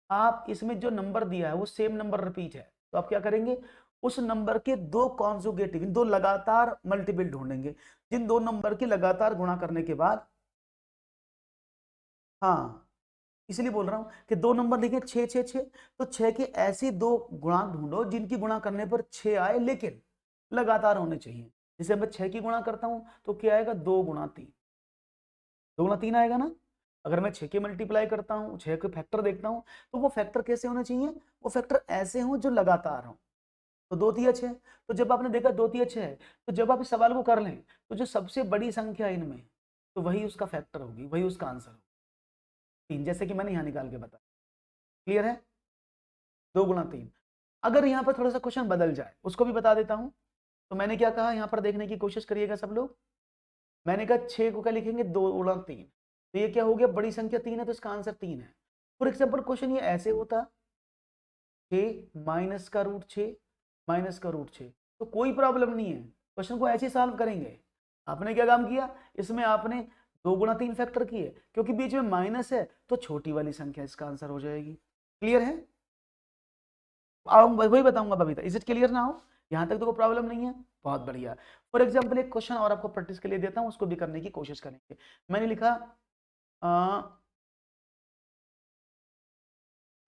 आप इसमें जो नंबर दिया है वो सेम नंबर रिपीट है, तो आप क्या करेंगे, उस नंबर के दो कॉन्जुगेटिव, दो लगातार मल्टीपल ढूंढेंगे, जिन दो नंबर की लगातार गुणा करने के बाद, हाँ इसलिए बोल रहा हूं कि दो नंबर लिखे 6 6 6, तो 6 के ऐसी दो गुणांक ढूंढो जिनकी गुणा करने पर 6 आए, लेकिन लगातार होने चाहिए। जैसे मैं 6 की गुणा करता हूं तो क्या आएगा, 2 गुणा 3, 2 गुणा 3 आएगा ना। अगर मैं 6 के मल्टीप्लाई करता हूँ, 6 के फैक्टर देखता हूँ, तो वो फैक्टर कैसे होने चाहिए, वो फैक्टर ऐसे हों जो लगातार हों। तो 2 तिया 6, तो जब आपने देखा 2 तिया 6 है, तो जब आप इस सवाल को कर लें तो जो सबसे बड़ी संख्या इनमें, तो वही उसका फैक्टर होगी, वही उसका आंसर होगा 3, जैसे कि मैंने यहाँ निकाल के बताया। क्लियर है, 2 गुणा 3। अगर यहाँ पर थोड़ा सा क्वेश्चन बदल जाए उसको भी बता देता हूँ। तो मैंने क्या कहा, यहाँ पर देखने की कोशिश करिएगा सब लोग। मैंने कहा 6 को क्या लिखेंगे, 2 गुणा 3, तो ये क्या हो गया, बड़ी संख्या 3 है तो इसका आंसर 3 है। फॉर एग्जाम्पल क्वेश्चन ये ऐसे होता, 6 माइनस का √6 माइनस का √6, तो कोई प्रॉब्लम नहीं है, क्वेश्चन को ऐसे सॉल्व करेंगे। आपने क्या काम किया, इसमें आपने 2 गुणा 3 फैक्टर किए, क्योंकि बीच में माइनस है तो छोटी वाली संख्या इसका आंसर हो जाएगी। क्लियर है, वही बताऊंगा बबीता, इज इट क्लियर ना हो, यहां तक तो कोई प्रॉब्लम नहीं है, बहुत बढ़िया। फॉर एग्जाम्पल एक क्वेश्चन और आपको प्रैक्टिस के लिए देता हूं, उसको भी करने की कोशिश करेंगे। मैंने लिखा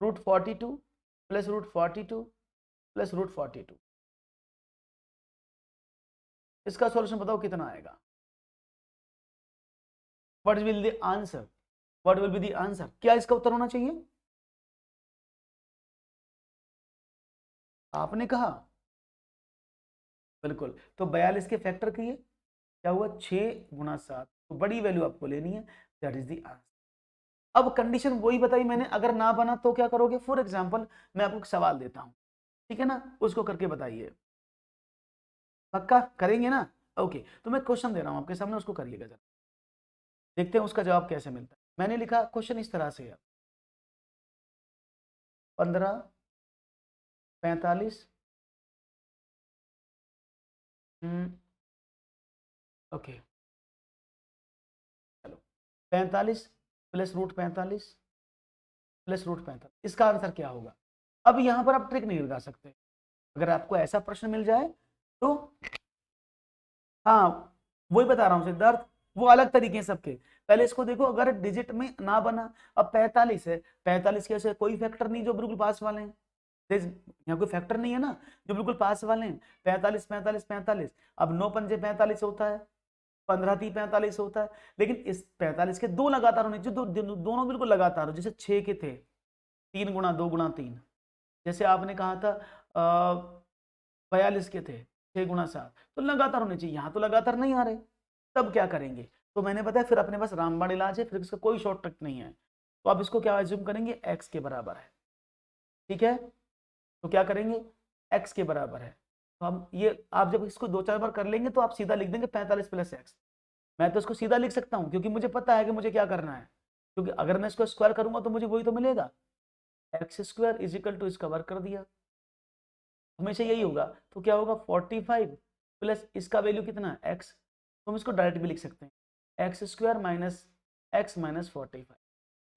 √42 प्लस √42 प्लस √42, इसका सॉल्यूशन बताओ कितना आएगा, what will the answer, what will be the answer, क्या इसका उत्तर होना चाहिए, आपने कहा बिल्कुल। तो 42 के फैक्टर किए, क्या हुआ 6 गुणा 7, तो बड़ी वैल्यू आपको लेनी है, दैट इज द आंसर। अब कंडीशन वही बताई मैंने, अगर ना बना तो क्या करोगे। फॉर एग्जाम्पल मैं आपको एक सवाल देता हूं, ठीक है ना, उसको करके बताइए, पक्का करेंगे ना। ओके, तो मैं क्वेश्चन दे रहा हूं आपके सामने, उसको करिएगा जरा, देखते हैं उसका जवाब कैसे मिलता है। मैंने लिखा क्वेश्चन इस तरह से है, 15 45 ओके चलो 45 प्लस √45 प्लस √45, इसका आंसर क्या होगा। अब यहां पर आप ट्रिक नहीं लगा सकते, अगर आपको ऐसा प्रश्न मिल जाए तो, हाँ वही बता रहा हूँ सिद्धार्थ, वो अलग तरीके हैं सबके। पहले इसको देखो, अगर डिजिट में ना बना, अब 45 है, 45 के ऐसे कोई फैक्टर नहीं जो बिल्कुल पास वाले हैं, यहाँ कोई फैक्टर नहीं है ना, जो बिल्कुल पास वाले हैं। 45 45 45, अब 9 पंजे 45 होता है, 15 × 3 = 45 होता है, लेकिन इस 45 के दो लगातार होने चाहिए, दोनों बिल्कुल लगातार हो। जैसे 6 के थे 3 × 2 × 3, जैसे आपने कहा था 42 के थे 6 × 7, तो लगातार होने चाहिए। यहाँ तो लगातार नहीं आ रहे, तब क्या करेंगे? तो मैंने बताया फिर अपने पास रामबाण इलाज है, फिर इसका कोई शॉर्टकट नहीं है। तो आप इसको क्या एज्यूम करेंगे, x के बराबर है, ठीक है। तो क्या करेंगे, x के बराबर है। तो हम ये आप जब इसको 2-4 बार कर लेंगे तो आप सीधा लिख देंगे 45 + x। मैं तो इसको सीधा लिख सकता हूँ क्योंकि मुझे पता है कि मुझे क्या करना है, क्योंकि अगर मैं इसको स्क्वायर करूंगा तो मुझे वही तो मिलेगा, x² = इसका वर्ग कर दिया, हमेशा यही होगा। तो क्या होगा 45 प्लस इसका वैल्यू कितना है x, तो हम इसको डायरेक्ट भी लिख सकते हैं x² - x - 45,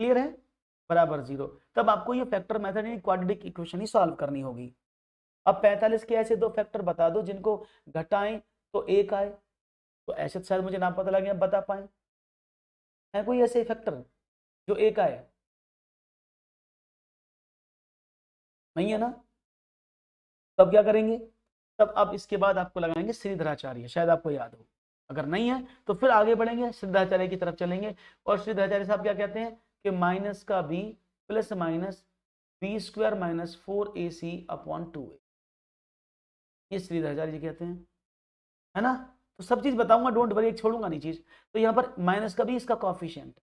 क्लियर है, बराबर 0। तब आपको ये फैक्टर मेथड यानी क्वाड्रेटिक इक्वेशन ही सॉल्व करनी होगी। अब 45 के ऐसे दो फैक्टर बता दो जिनको घटाएं तो 1 आए, तो ऐसे तो शायद मुझे ना पता लगे, अब बता पाए है कोई ऐसे फैक्टर जो 1 आए, नहीं है ना। तब क्या करेंगे, तब अब इसके बाद आपको लगाएंगे श्रीधराचार्य, शायद आपको याद हो। अगर नहीं है तो फिर आगे बढ़ेंगे, श्रीधराचार्य की तरफ चलेंगे। और श्रीधराचार्य साहब क्या कहते हैं कि माइनस का b plus minus b² - 4ac/2a, ये श्रीधराचार्य जी कहते हैं, है ना। तो सब चीज बताऊंगा, डोंट वरी, एक छोड़ूंगा नहीं चीज। तो यहाँ पर माइनस का b इसका कॉफिशिएंट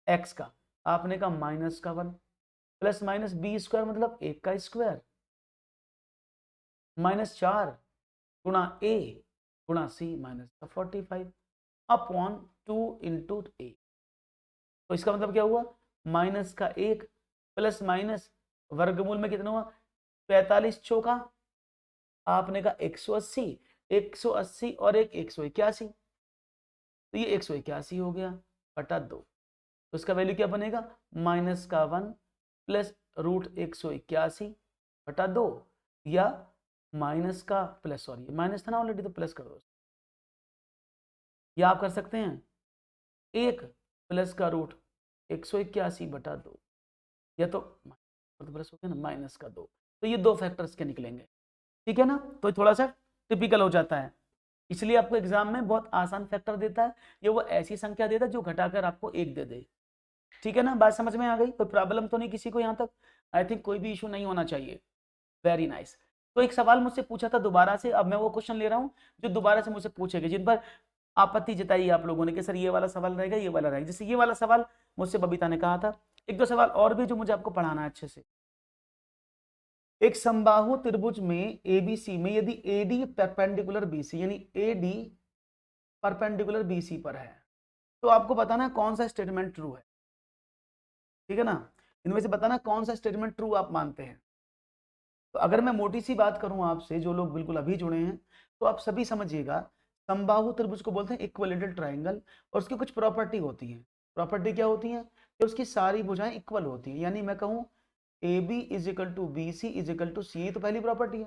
x का, आपने कहा -1 प्लस माइनस b² मतलब 1 का स्क्वायर -4 गुणा a गुणा c -45/2 × a। तो इसका मतलब क्या हुआ, -1 प्लस माइनस वर्गमूल में कितना हुआ 45 चौका, आपने कहा 180, 180 और एक 181, तो ये 181 हो गया बटा 2। तो इसका वैल्यू क्या बनेगा, -1 प्लस √181/2, या माइनस का प्लस, सॉरी माइनस था ना ऑलरेडी, तो प्लस कर दो, या आप कर सकते हैं 1 प्लस का √181/2, या तो प्लस हो गया ना -2। तो ये दो फैक्टर्स के निकलेंगे, ठीक है ना। तो थोड़ा सा टिपिकल हो जाता है, इसलिए आपको एग्जाम में बहुत आसान फैक्टर देता है, ये वो ऐसी संख्या देता है जो घटाकर आपको 1 दे दे, ठीक है ना। बात समझ में आ गई, कोई प्रॉब्लम तो नहीं किसी को यहाँ तक, आई थिंक कोई भी इशू नहीं होना चाहिए, वेरी नाइस। तो एक सवाल मुझसे पूछा था दोबारा से, अब मैं वो क्वेश्चन ले रहा हूँ जो दोबारा से मुझसे पूछे गए, जिन पर आपत्ति जताई आप लोगों ने कि सर ये वाला सवाल रहेगा, ये वाला रहेगा। जैसे ये वाला सवाल मुझसे बबीता ने कहा था, एक दो सवाल और भी जो मुझे आपको पढ़ाना है अच्छे से। एक समबाहु त्रिभुज में एबीसी में यदि एडी परपेंडिकुलर बीसी, यानी एडी परपेंडिकुलर बीसी पर है, तो आपको बताना है कौन सा स्टेटमेंट ट्रू है, ठीक है ना। इनमें से बताना कौन सा स्टेटमेंट ट्रू आप मानते हैं। तो अगर मैं मोटी सी बात करूं आपसे, जो लोग बिल्कुल अभी जुड़े हैं, तो आप सभी समझिएगा, समबाहु त्रिभुज को बोलते हैं इक्विलेटरल ट्रायंगल, और उसकी कुछ प्रॉपर्टी होती है। प्रॉपर्टी क्या होती है कि उसकी सारी भुजाएं इक्वल होती हैं, यानी मैं कहूं AB = BC = CA, तो पहली प्रॉपर्टी है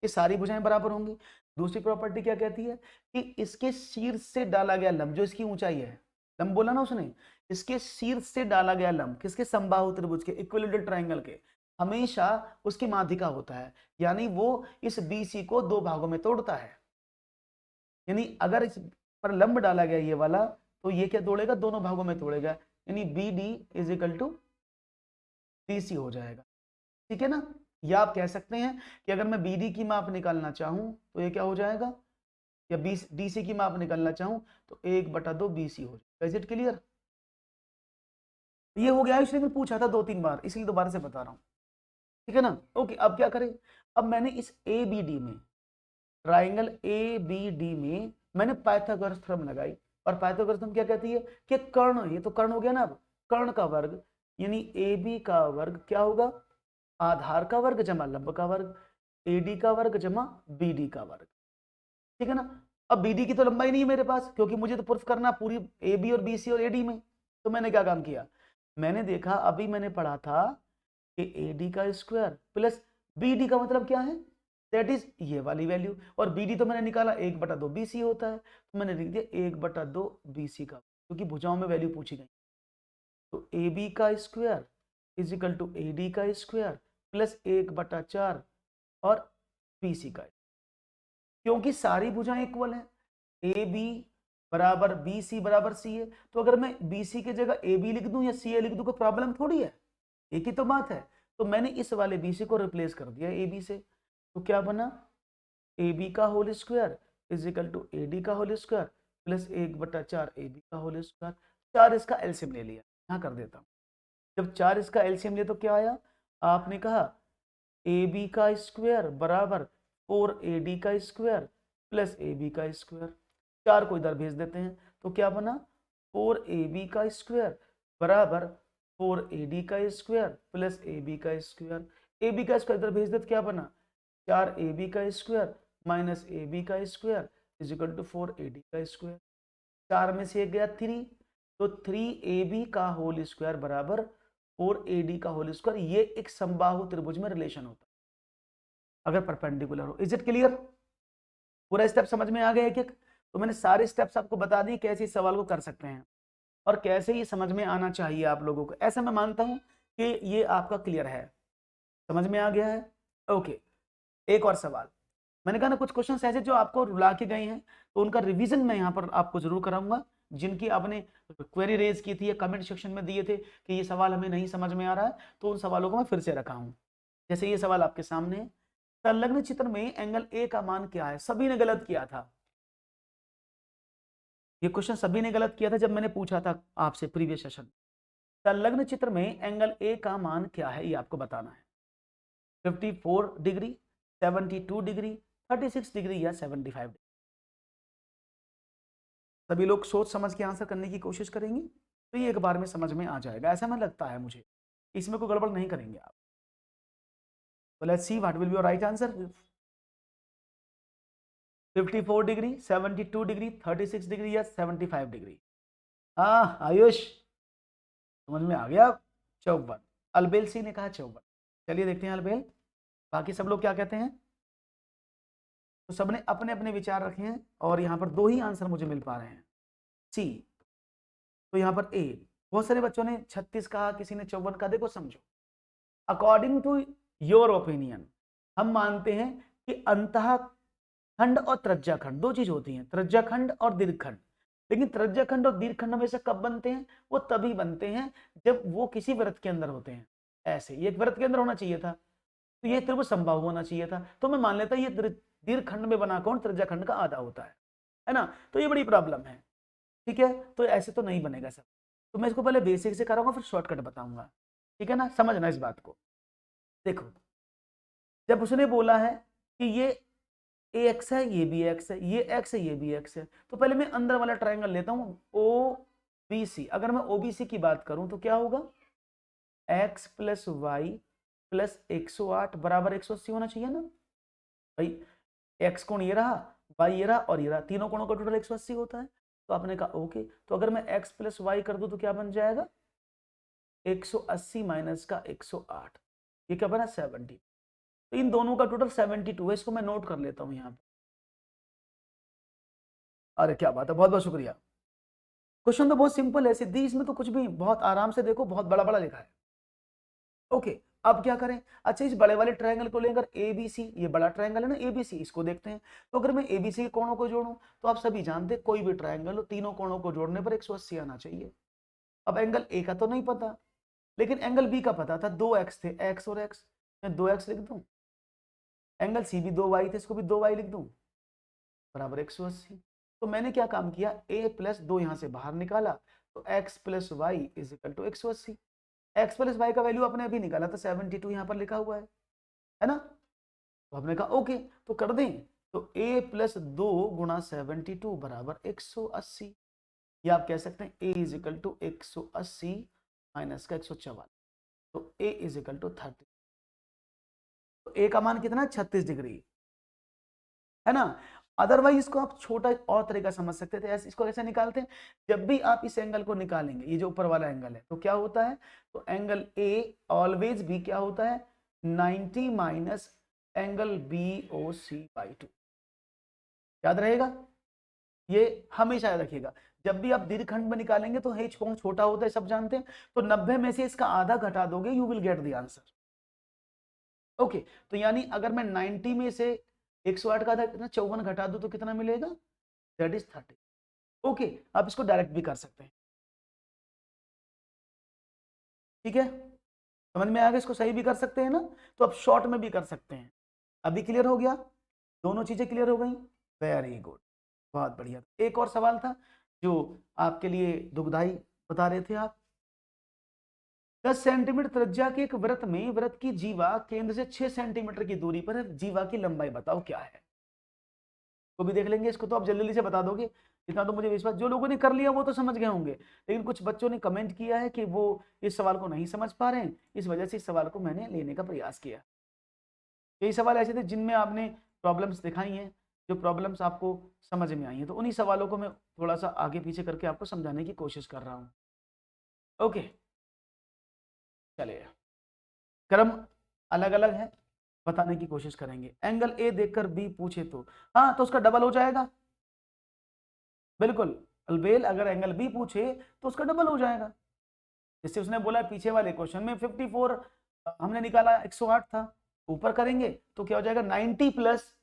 कि सारी भुजाएं बराबर होंगी। दूसरी प्रॉपर्टी क्या कहती है कि इसके शीर्ष से डाला गया लंब, जो इसकी ऊंचाई है, लंब बोला ना उसने, इसके शीर्ष से डाला गया लंब किसके, समबाहु त्रिभुज के, इक्विलेटरल ट्रायंगल के, हमेशा उसकी माध्यिका होता है, यानी वो इस BC को दो भागों में तोड़ता है। यानी अगर इस पर लंब डाला गया ये वाला, तो ये क्या तोड़ेगा, दोनों भागों में तोड़ेगा, यानी BD = DC हो जाएगा, ठीक है ना। या आप कह सकते हैं कि अगर मैं BD की माप निकालना चाहूं तो ये क्या हो जाएगा, या DC की माप निकालना चाहूं तो 1/2 BC हो जाएगा। इज इट क्लियर, ये हो गया, इसलिए मैं पूछा था 2-3 बार, इसलिए दोबारा से बता रहा हूं, ठीक है ना। ओके, अब क्या करें, अब मैंने इस ABD में, ट्राइंगल ABD में मैंने पाइथागोरस थ्योरम लगाई, और पाइथागोरस थ्योरम क्या कहती है कि कर्ण, ये तो कर्ण हो गया ना, अब कर्ण का वर्ग यानी AB का वर्ग क्या होगा, आधार का वर्ग जमा लंब का वर्ग, AD का वर्ग जमा BD का वर्ग, ठीक है ना। अब BD की तो लंबाई नहीं है मेरे पास, क्योंकि मुझे तो प्रूफ करना पूरी AB और BC और AD में। तो मैंने क्या काम किया, मैंने देखा, अभी मैंने पढ़ा था कि AD का स्क्वायर प्लस BD का मतलब क्या है, दैट इज ये वाली वैल्यू, और BD तो मैंने निकाला 1/2 BC होता है, तो मैंने लिख दिया 1/2 BC का, क्योंकि भुजाओं में वैल्यू पूछी गई। तो AB का स्क्वायर = AD का स्क्वायर प्लस 1/4 और BC का, क्योंकि सारी भुजाएं इक्वल है, AB बराबर BC बराबर CA, तो अगर मैं BC की जगह AB लिख दूं या CA लिख दूं कोई प्रॉब्लम थोड़ी है, एक ही तो बात है। तो मैंने इस वाले BC को रिप्लेस कर दिया AB से, तो क्या बना, AB का whole square is equal to AD का होल स्क्वायर प्लस 1/4 AB का होल स्क्वायर। 4 इसका एलसीएम ले लिया, यहाँ कर देता हूँ। जब 4 इसका एलसीएम लिया तो क्या आया, आपने कहा AB का स्क्वायर बराबर 4AD का स्क्वायर प्लस AB का स्क्वायर। 4 को इधर भेज देते हैं तो क्या बना, 4AB का स्क्वायर बराबर 4AD का स्क्वायर प्लस AB का स्क्वायर। AB का स्क्वायर इधर भेज देते क्या बना, 4AB का स्क्वायर माइनस AB का square is equal to 4AD का स्क्वायर। 4 में से एक गया 3, तो 3AB का होल स्क्वायर बराबर 4AD का होल स्क्वायर। ये एक समबाहु त्रिभुज में रिलेशन होता है अगर परपेंडिकुलर हो। इज इट क्लियर, पूरा स्टेप समझ में आ गया एक एक? तो मैंने सारे स्टेप्स आपको बता दिए कैसे इस सवाल को कर सकते हैं और कैसे ये समझ में आना चाहिए आप लोगों को। ऐसा मैं मानता हूं कि ये आपका क्लियर है, समझ में आ गया है। ओके, एक और सवाल, मैंने कहा ना कुछ क्वेश्चंस ऐसे जो आपको रुला के गए हैं, तो उनका रिवीजन मैं यहाँ पर आपको जरूर कराऊंगा, जिनकी आपने क्वेरी रेज की थी या कमेंट सेक्शन में दिए थे कि ये सवाल हमें नहीं समझ में आ रहा है, तो उन सवालों को मैं फिर से रखा हूं। जैसे ये सवाल आपके सामने है, संलग्न चित्र में एंगल ए का मान क्या है। सभी ने गलत किया था, ये क्वेश्चन सभी ने गलत किया था जब मैंने पूछा था आपसे प्रीवियस सेशन। संलग्न चित्र में एंगल ए का मान क्या है ये आपको बताना है। 54 डिग्री, 72 डिग्री, 36 डिग्री या 75 डिग्री। सभी लोग सोच समझ के आंसर करने की कोशिश करेंगे तो ये एक बार में समझ में आ जाएगा, ऐसा मैं लगता है मुझे, इसमें कोई गड़बड़ नहीं करेंगे आप। तो let's see what will be your right answer. 54 degree, 72 degree, 36 degree या 75 डिग्री। हाँ आयुष समझ में आ गया। 54, अलबेल सी ने कहा 54। चलिए देखते हैं अलबेल, बाकी सब लोग क्या कहते हैं। तो सबने अपने अपने विचार रखे हैं और यहाँ पर 2 ही आंसर मुझे मिल पा रहे हैं, सी। तो यहाँ पर ए, बहुत सारे बच्चों ने 36 कहा, किसी ने 54 कहा। देखो समझो, अकॉर्डिंग टू योर ओपिनियन हम मानते हैं कि अंतः खंड और त्रिज्याखंड 2 चीज होती हैं, त्रिज्याखंड और दीर्घखंड। लेकिन त्रिज्याखंड और दीर्घखंड हमेशा कब बनते हैं, वो तभी बनते हैं जब वो किसी वृत्त के अंदर होते हैं। ऐसे ये एक वृत्त के अंदर होना चाहिए था, तो ये त्रिभुज समबाहु होना चाहिए था। तो मैं मान लेता ये दीर्घखंड में बना कौन, त्रिज्याखंड का आधा होता है ना। तो ये बड़ी प्रॉब्लम है, ठीक है। तो ऐसे तो नहीं बनेगा सब, तो मैं इसको पहले बेसिक से कराऊंगा फिर शॉर्टकट बताऊंगा, ठीक है ना। समझना इस बात को। देखो जब उसने बोला है कि ये AX है, ये भी X है, ये X है, ये भी X है, तो पहले मैं अंदर वाला ट्रायंगल लेता हूं OBC। अगर मैं OBC की बात करूं तो क्या होगा, X प्लस वाई प्लस 108 बराबर 180 होना चाहिए ना भाई। X कोण ये रहा, Y ये रहा और ये रहा, तीनों कोणों का टोटल 180 होता है। तो आपने कहा ओके, तो अगर मैं X प्लस वाई कर दूं तो क्या बन जाएगा, 180 माइनस का 108, ये क्या बना 70। तो इन दोनों का टोटल 72 है, इसको मैं नोट कर लेता हूं यहाँ पे। अरे क्या बात है, बहुत बहुत शुक्रिया। क्वेश्चन तो बहुत सिंपल है, सिद्धि इसमें तो कुछ भी, बहुत आराम से देखो, बहुत बड़ा बड़ा लिखा है। ओके, अब क्या करें। अच्छा, इस बड़े वाले ट्रायंगल को लेकर ABC, ये बड़ा ट्रायंगल है ना ABC, इसको देखते हैं। तो अगर मैं ABC के कोणों को जोड़ूं तो आप सभी जानते हैं कोई भी ट्रायंगल हो, तीनों कोणों को जोड़ने पर 180 आना चाहिए। अब एंगल A का तो नहीं पता, लेकिन एंगल B का पता था। 2x थे, x और x, मैं 2x लिख दूं। एंगल C भी 2y थे, इसको भी 2y लिख दूं, बराबर 180। तो मैंने क्या काम किया, a प्लस 2 यहां से बाहर निकाला, तो x plus Y is equal to 180। x plus Y का वैल्यू आपने अभी निकाला था 72, यहाँ पर लिखा हुआ है ना। तो हमने कहा ओके, तो कर दें। तो a प्लस 2 गुणा 72 बराबर 180, या आप कह सकते हैं a is equal to 180 minus का 144, तो a इज इक्वल टू 30। तो a का मान कितना, 36 डिग्री, है ना। अदरवाइज इसको आप छोटा और तरीका समझ सकते थे, ऐसे इसको कैसे निकालते हैं, जब भी आप इस एंगल को निकालेंगे, ये जो ऊपर वाला एंगल है, तो क्या होता है, तो एंगल A ऑलवेज भी क्या होता है, 90 माइनस एंगल BOC/2। याद रहेगा, ये हमेशा याद रखिएगा। जब भी आप दीर्घखंड में निकालेंगे तो h कोण छोटा होता है, सब जानते हैं। तो 90 में से इसका आधा घटा दोगे, you will get the answer. Okay, तो यानी अगर मैं 90 में से 108 का आधा कितना 54 घटा दूं तो कितना मिलेगा, दैट इज 30। ओके, आप इसको डायरेक्ट भी कर सकते हैं, ठीक है, समझ में आ गया, इसको सही भी कर सकते हैं ना, तो अब शॉर्ट में भी कर सकते हैं। अभी क्लियर हो गया, दोनों चीजें क्लियर हो गई, वेरी गुड, बहुत बढ़िया। एक और सवाल था जो आपके लिए दुखदाई बता रहे थे आप, 10 सेंटीमीटर त्रिज्या के एक वृत्त में वृत्त की जीवा केंद्र से 6 सेंटीमीटर की दूरी पर है, जीवा की लंबाई बताओ क्या है। तो भी देख लेंगे, इसको तो आप जल्दी जल्दी से बता दोगे, इतना तो मुझे विश्वास, जो लोगों ने कर लिया वो तो समझ गए होंगे, लेकिन कुछ बच्चों ने कमेंट किया है कि वो इस सवाल को नहीं समझ पा रहे हैं, इस वजह से इस सवाल को मैंने लेने का प्रयास किया। कई सवाल ऐसे थे जिनमें आपने प्रॉब्लम्स दिखाई हैं, जो प्रॉब्लम्स आपको समझ में आई हैं, तो उन्हीं सवालों को मैं थोड़ा सा आगे पीछे करके आपको समझाने की कोशिश कर रहा हूँ। ओके, चलिए, क्रम अलग अलग है, बताने की कोशिश करेंगे। एंगल ए देखकर बी पूछे तो, हाँ तो उसका डबल हो जाएगा, बिल्कुल, अलबेल अगर एंगल बी पूछे तो उसका डबल हो जाएगा। जैसे उसने बोला पीछे वाले क्वेश्चन में 54 हमने निकाला 108 था, ऊपर करेंगे तो क्या हो जाएगा 90 plus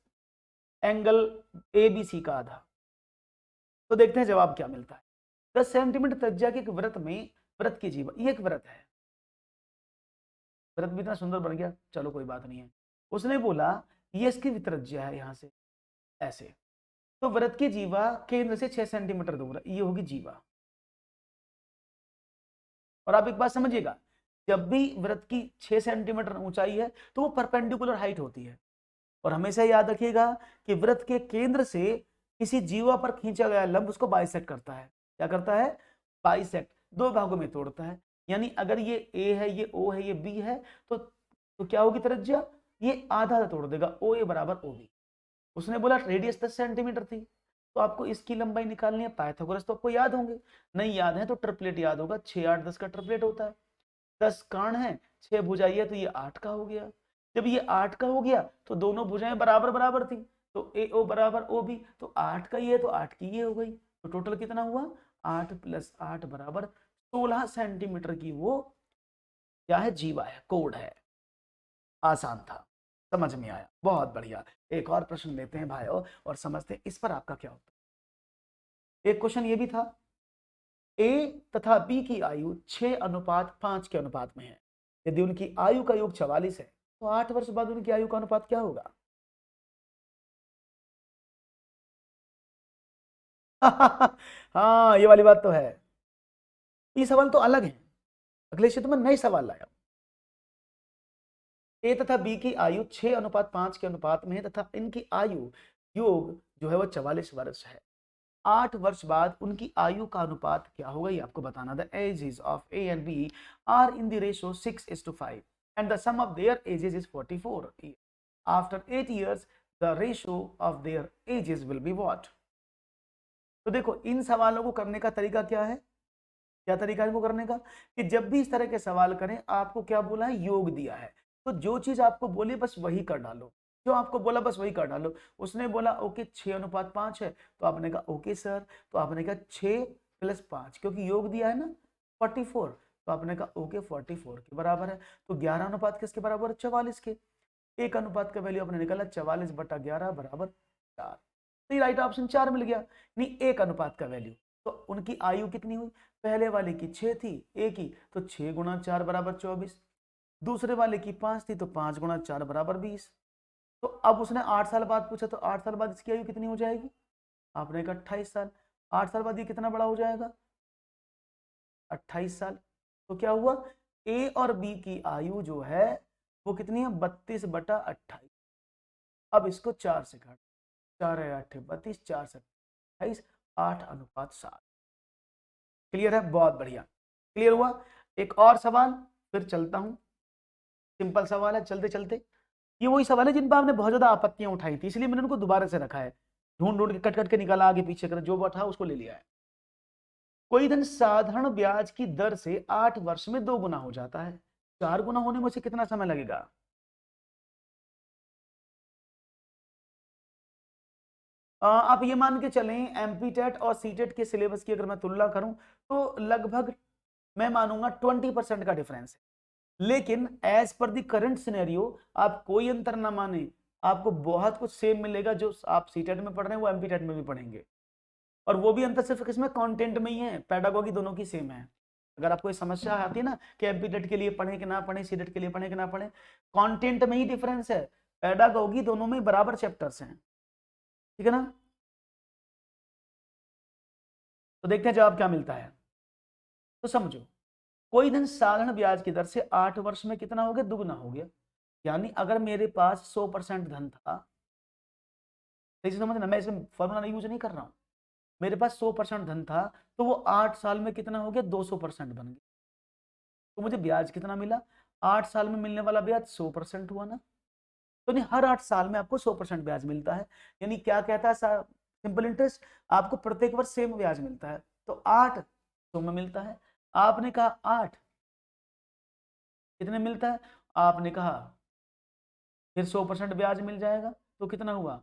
angle A B C का आधा। तो देखते हैं जवाब क्या मिलता है। 10 सेंटीमीटर त्रिज्या के एक वृत्त में वृत्त की जीवा, ये एक वृत्त है, वृत्त भी इतना सुंदर बन गया, चलो कोई बात नहीं है। उसने बोला ये इसकी वित्रिज्या है, यहां से ऐसे, तो वृत्त की जीवा केंद्र से 6 सेंटीमीटर दूर है, ये होगी जीवा। और आप एक बात समझिएगा, जब भी वृत्त की 6 सेंटीमीटर ऊंचाई है तो वो परपेंडिकुलर हाइट होती है, और हमेशा याद रखिएगा कि वृत्त के केंद्र से किसी जीवा पर खींचा गया लंब उसको बाइसेक्ट करता है। क्या करता है, बाइसेक्ट, दो भागों में तोड़ता है। यानी अगर ये ए है, ये ओ है, ये बी है, तो क्या होगी त्रिज्या, ये आधा तोड़ देगा, ओ ए बराबर ओ बी। उसने बोला रेडियस 10 सेंटीमीटर थी, तो आपको इसकी लंबाई निकालनी है, पाइथागोरस तो आपको याद होंगे, नहीं याद है तो ट्रिपलेट याद होगा, 6 8 10 का ट्रिपलेट होता है, 10 कर्ण है, 6 भुजाएं है, तो ये 8 का हो गया। जब ये 8 का हो गया तो दोनों भुजाएं बराबर बराबर थी, तो ए ओ बराबर ओ बी, तो 8 का ये तो 8 की ये हो गई, तो टोटल कितना हुआ, 8 + 8 बराबर 16 सेंटीमीटर की वो क्या है, जीवा है, कोड है। आसान था, समझ में आया, बहुत बढ़िया। एक और प्रश्न लेते हैं भाइयों और समझते हैं इस पर आपका क्या होता है। एक क्वेश्चन ये भी था, ए तथा बी की आयु 6:5 के अनुपात में है, यदि उनकी आयु का योग 44 है तो 8 वर्ष बाद उनकी आयु का अनुपात क्या होगा। हाँ ये वाली बात तो है, ये सवाल तो अलग है, अगले क्षेत्र में नए सवाल लाया। ए तथा बी की आयु 6:5 के अनुपात में है तथा इनकी आयु योग जो है वो 44 वर्ष है, 8 वर्ष बाद उनकी आयु का अनुपात क्या होगा, ये आपको बताना। The ages of A and B are in the ratio 6:5 and the sum of their ages is 44। After 8 years the ratio of their ages will be what. तो देखो इन सवालों को करने का तरीका क्या है, क्या तरीका है इनको करने का, कि जब भी इस तरह के सवाल करें आपको क्या बोला है, योग दिया है, तो जो चीज आपको बोली बस वही कर डालो, जो आपको बोला बस वही कर डालो। उसने बोला ओके 6:5 है, तो आपने कहा ओके सर, तो आपने कहा 6 + 5, क्योंकि योग दिया है ना 44, तो आपने कहा ओके 44 के बराबर है, तो 11 अनुपात किसके बराबर, 44 के। एक अनुपात का वैल्यू आपने निकाला 44/11 बराबर 4, तो ये राइट ऑप्शन 4 मिल गया। नहीं एक अनुपात का वैल्यू, तो उनकी आयु कितनी हुई, पहले वाले की 6 थी, ए की, तो 6 × 4 बराबर 24, दूसरे वाले की 5 थी, तो 5 × 4 बराबर 20। तो अब उसने 8 साल बाद पूछा, तो 8 साल बाद इसकी आयु कितनी हो जाएगी, आपने कहा 28 साल, 8 साल बाद ये कितना बड़ा हो जाएगा, 28 साल। तो क्या हुआ, ए और बी की आयु जो है वो कितनी है, 32/28। अब इसको 4 से काट, 4 है 8 32, 4 से 28, 8:7। क्लियर है, बहुत बढ़िया, क्लियर हुआ। एक और सवाल फिर चलता हूं, सिंपल सवाल है, चलते चलते, ये वही सवाल है जिन पर आपने बहुत ज्यादा आपत्तियां उठाई थी, इसलिए मैंने उनको दोबारा से रखा है, ढूंढ ढूंढ के कट कट के निकाला, आगे पीछे कर, जो बैठा उसको ले लिया है। कोई धन साधारण ब्याज की दर से 8 वर्ष में 2 गुना हो जाता है, 4 गुना होने में उसे कितना समय लगेगा। आप ये मान के चलें एमपी टेट और सी टेट के सिलेबस की अगर मैं तुलना करूं तो लगभग मैं मानूंगा 20% का डिफरेंस है, लेकिन एज पर दी करंट सिनेरियो आप कोई अंतर ना माने, आपको बहुत कुछ सेम मिलेगा। जो आप सीटेट में पढ़ रहे हैं वो एमपीटेट में भी पढ़ेंगे, और वो भी अंतर सिर्फ किसमें, कंटेंट में ही है। पेडागोगी दोनों की सेम है। अगर आपको समस्या आती है ना कि एमपीटेट के लिए पढ़े कि ना पढ़े, सीटेट के लिए पढ़े कि ना पढ़े, कंटेंट में ही डिफरेंस है। पेडागोगी दोनों में बराबर चैप्टर्स हैं, ठीक है ना। तो देखते हैं जवाब क्या मिलता है। तो समझो, कोई धन साधारण ब्याज की दर से 8 वर्ष में कितना हो गया, दुगना हो गया। यानी अगर मेरे पास 100% धन था, सही से समझना, मैं इसमें फॉर्मूला यूज नहीं कर रहा हूं, मेरे पास 100% धन था, तो वो 8 साल में कितना हो गया, 200% बन गया। तो मुझे ब्याज कितना मिला, 8 साल में मिलने वाला ब्याज 100% हुआ ना। तो नहीं, हर 8 साल में आपको 100% ब्याज मिलता है। यानी क्या कहता है सिंपल इंटरेस्ट, आपको प्रत्येक वर्ष सेम ब्याज मिलता है। तो 8 100 में मिलता है। आपने कहा 8 कितने मिलता है, आपने कहा फिर 100% ब्याज मिल जाएगा, तो कितना हुआ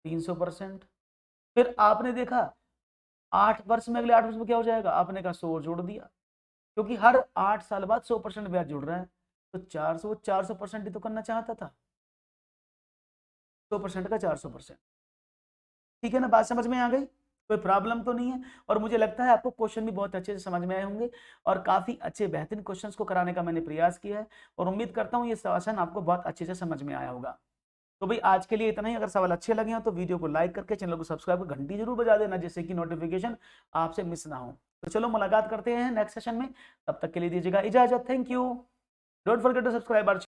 300%। फिर आपने देखा 8 वर्ष में, अगले 8 वर्ष में क्या हो जाएगा, आपने कहा 100 जोड़ दिया, क्योंकि हर 8 साल बाद 100% ब्याज जुड़ रहा है। तो 400% ही तो करना चाहता था, 100% का 400%। ठीक है ना, बात समझ में आ गई, कोई प्रॉब्लम तो नहीं है। और मुझे लगता है आपको क्वेश्चन भी बहुत अच्छे से समझ में आए होंगे, और काफी अच्छे बेहतरीन क्वेश्चंस को कराने का मैंने प्रयास किया है, और उम्मीद करता हूँ ये सेशन आपको बहुत अच्छे से समझ में आया होगा। तो भाई आज के लिए इतना ही। अगर सवाल अच्छे लगे हो तो वीडियो को लाइक करके चैनल को सब्सक्राइब कर घंटी जरूर बजा देना, जिससे कि नोटिफिकेशन आपसे मिस ना हो। तो चलो मुलाकात करते हैं नेक्स्ट सेशन में, तब तक के लिए दीजिएगा इजाजत। Thank you. Don't forget to subscribe our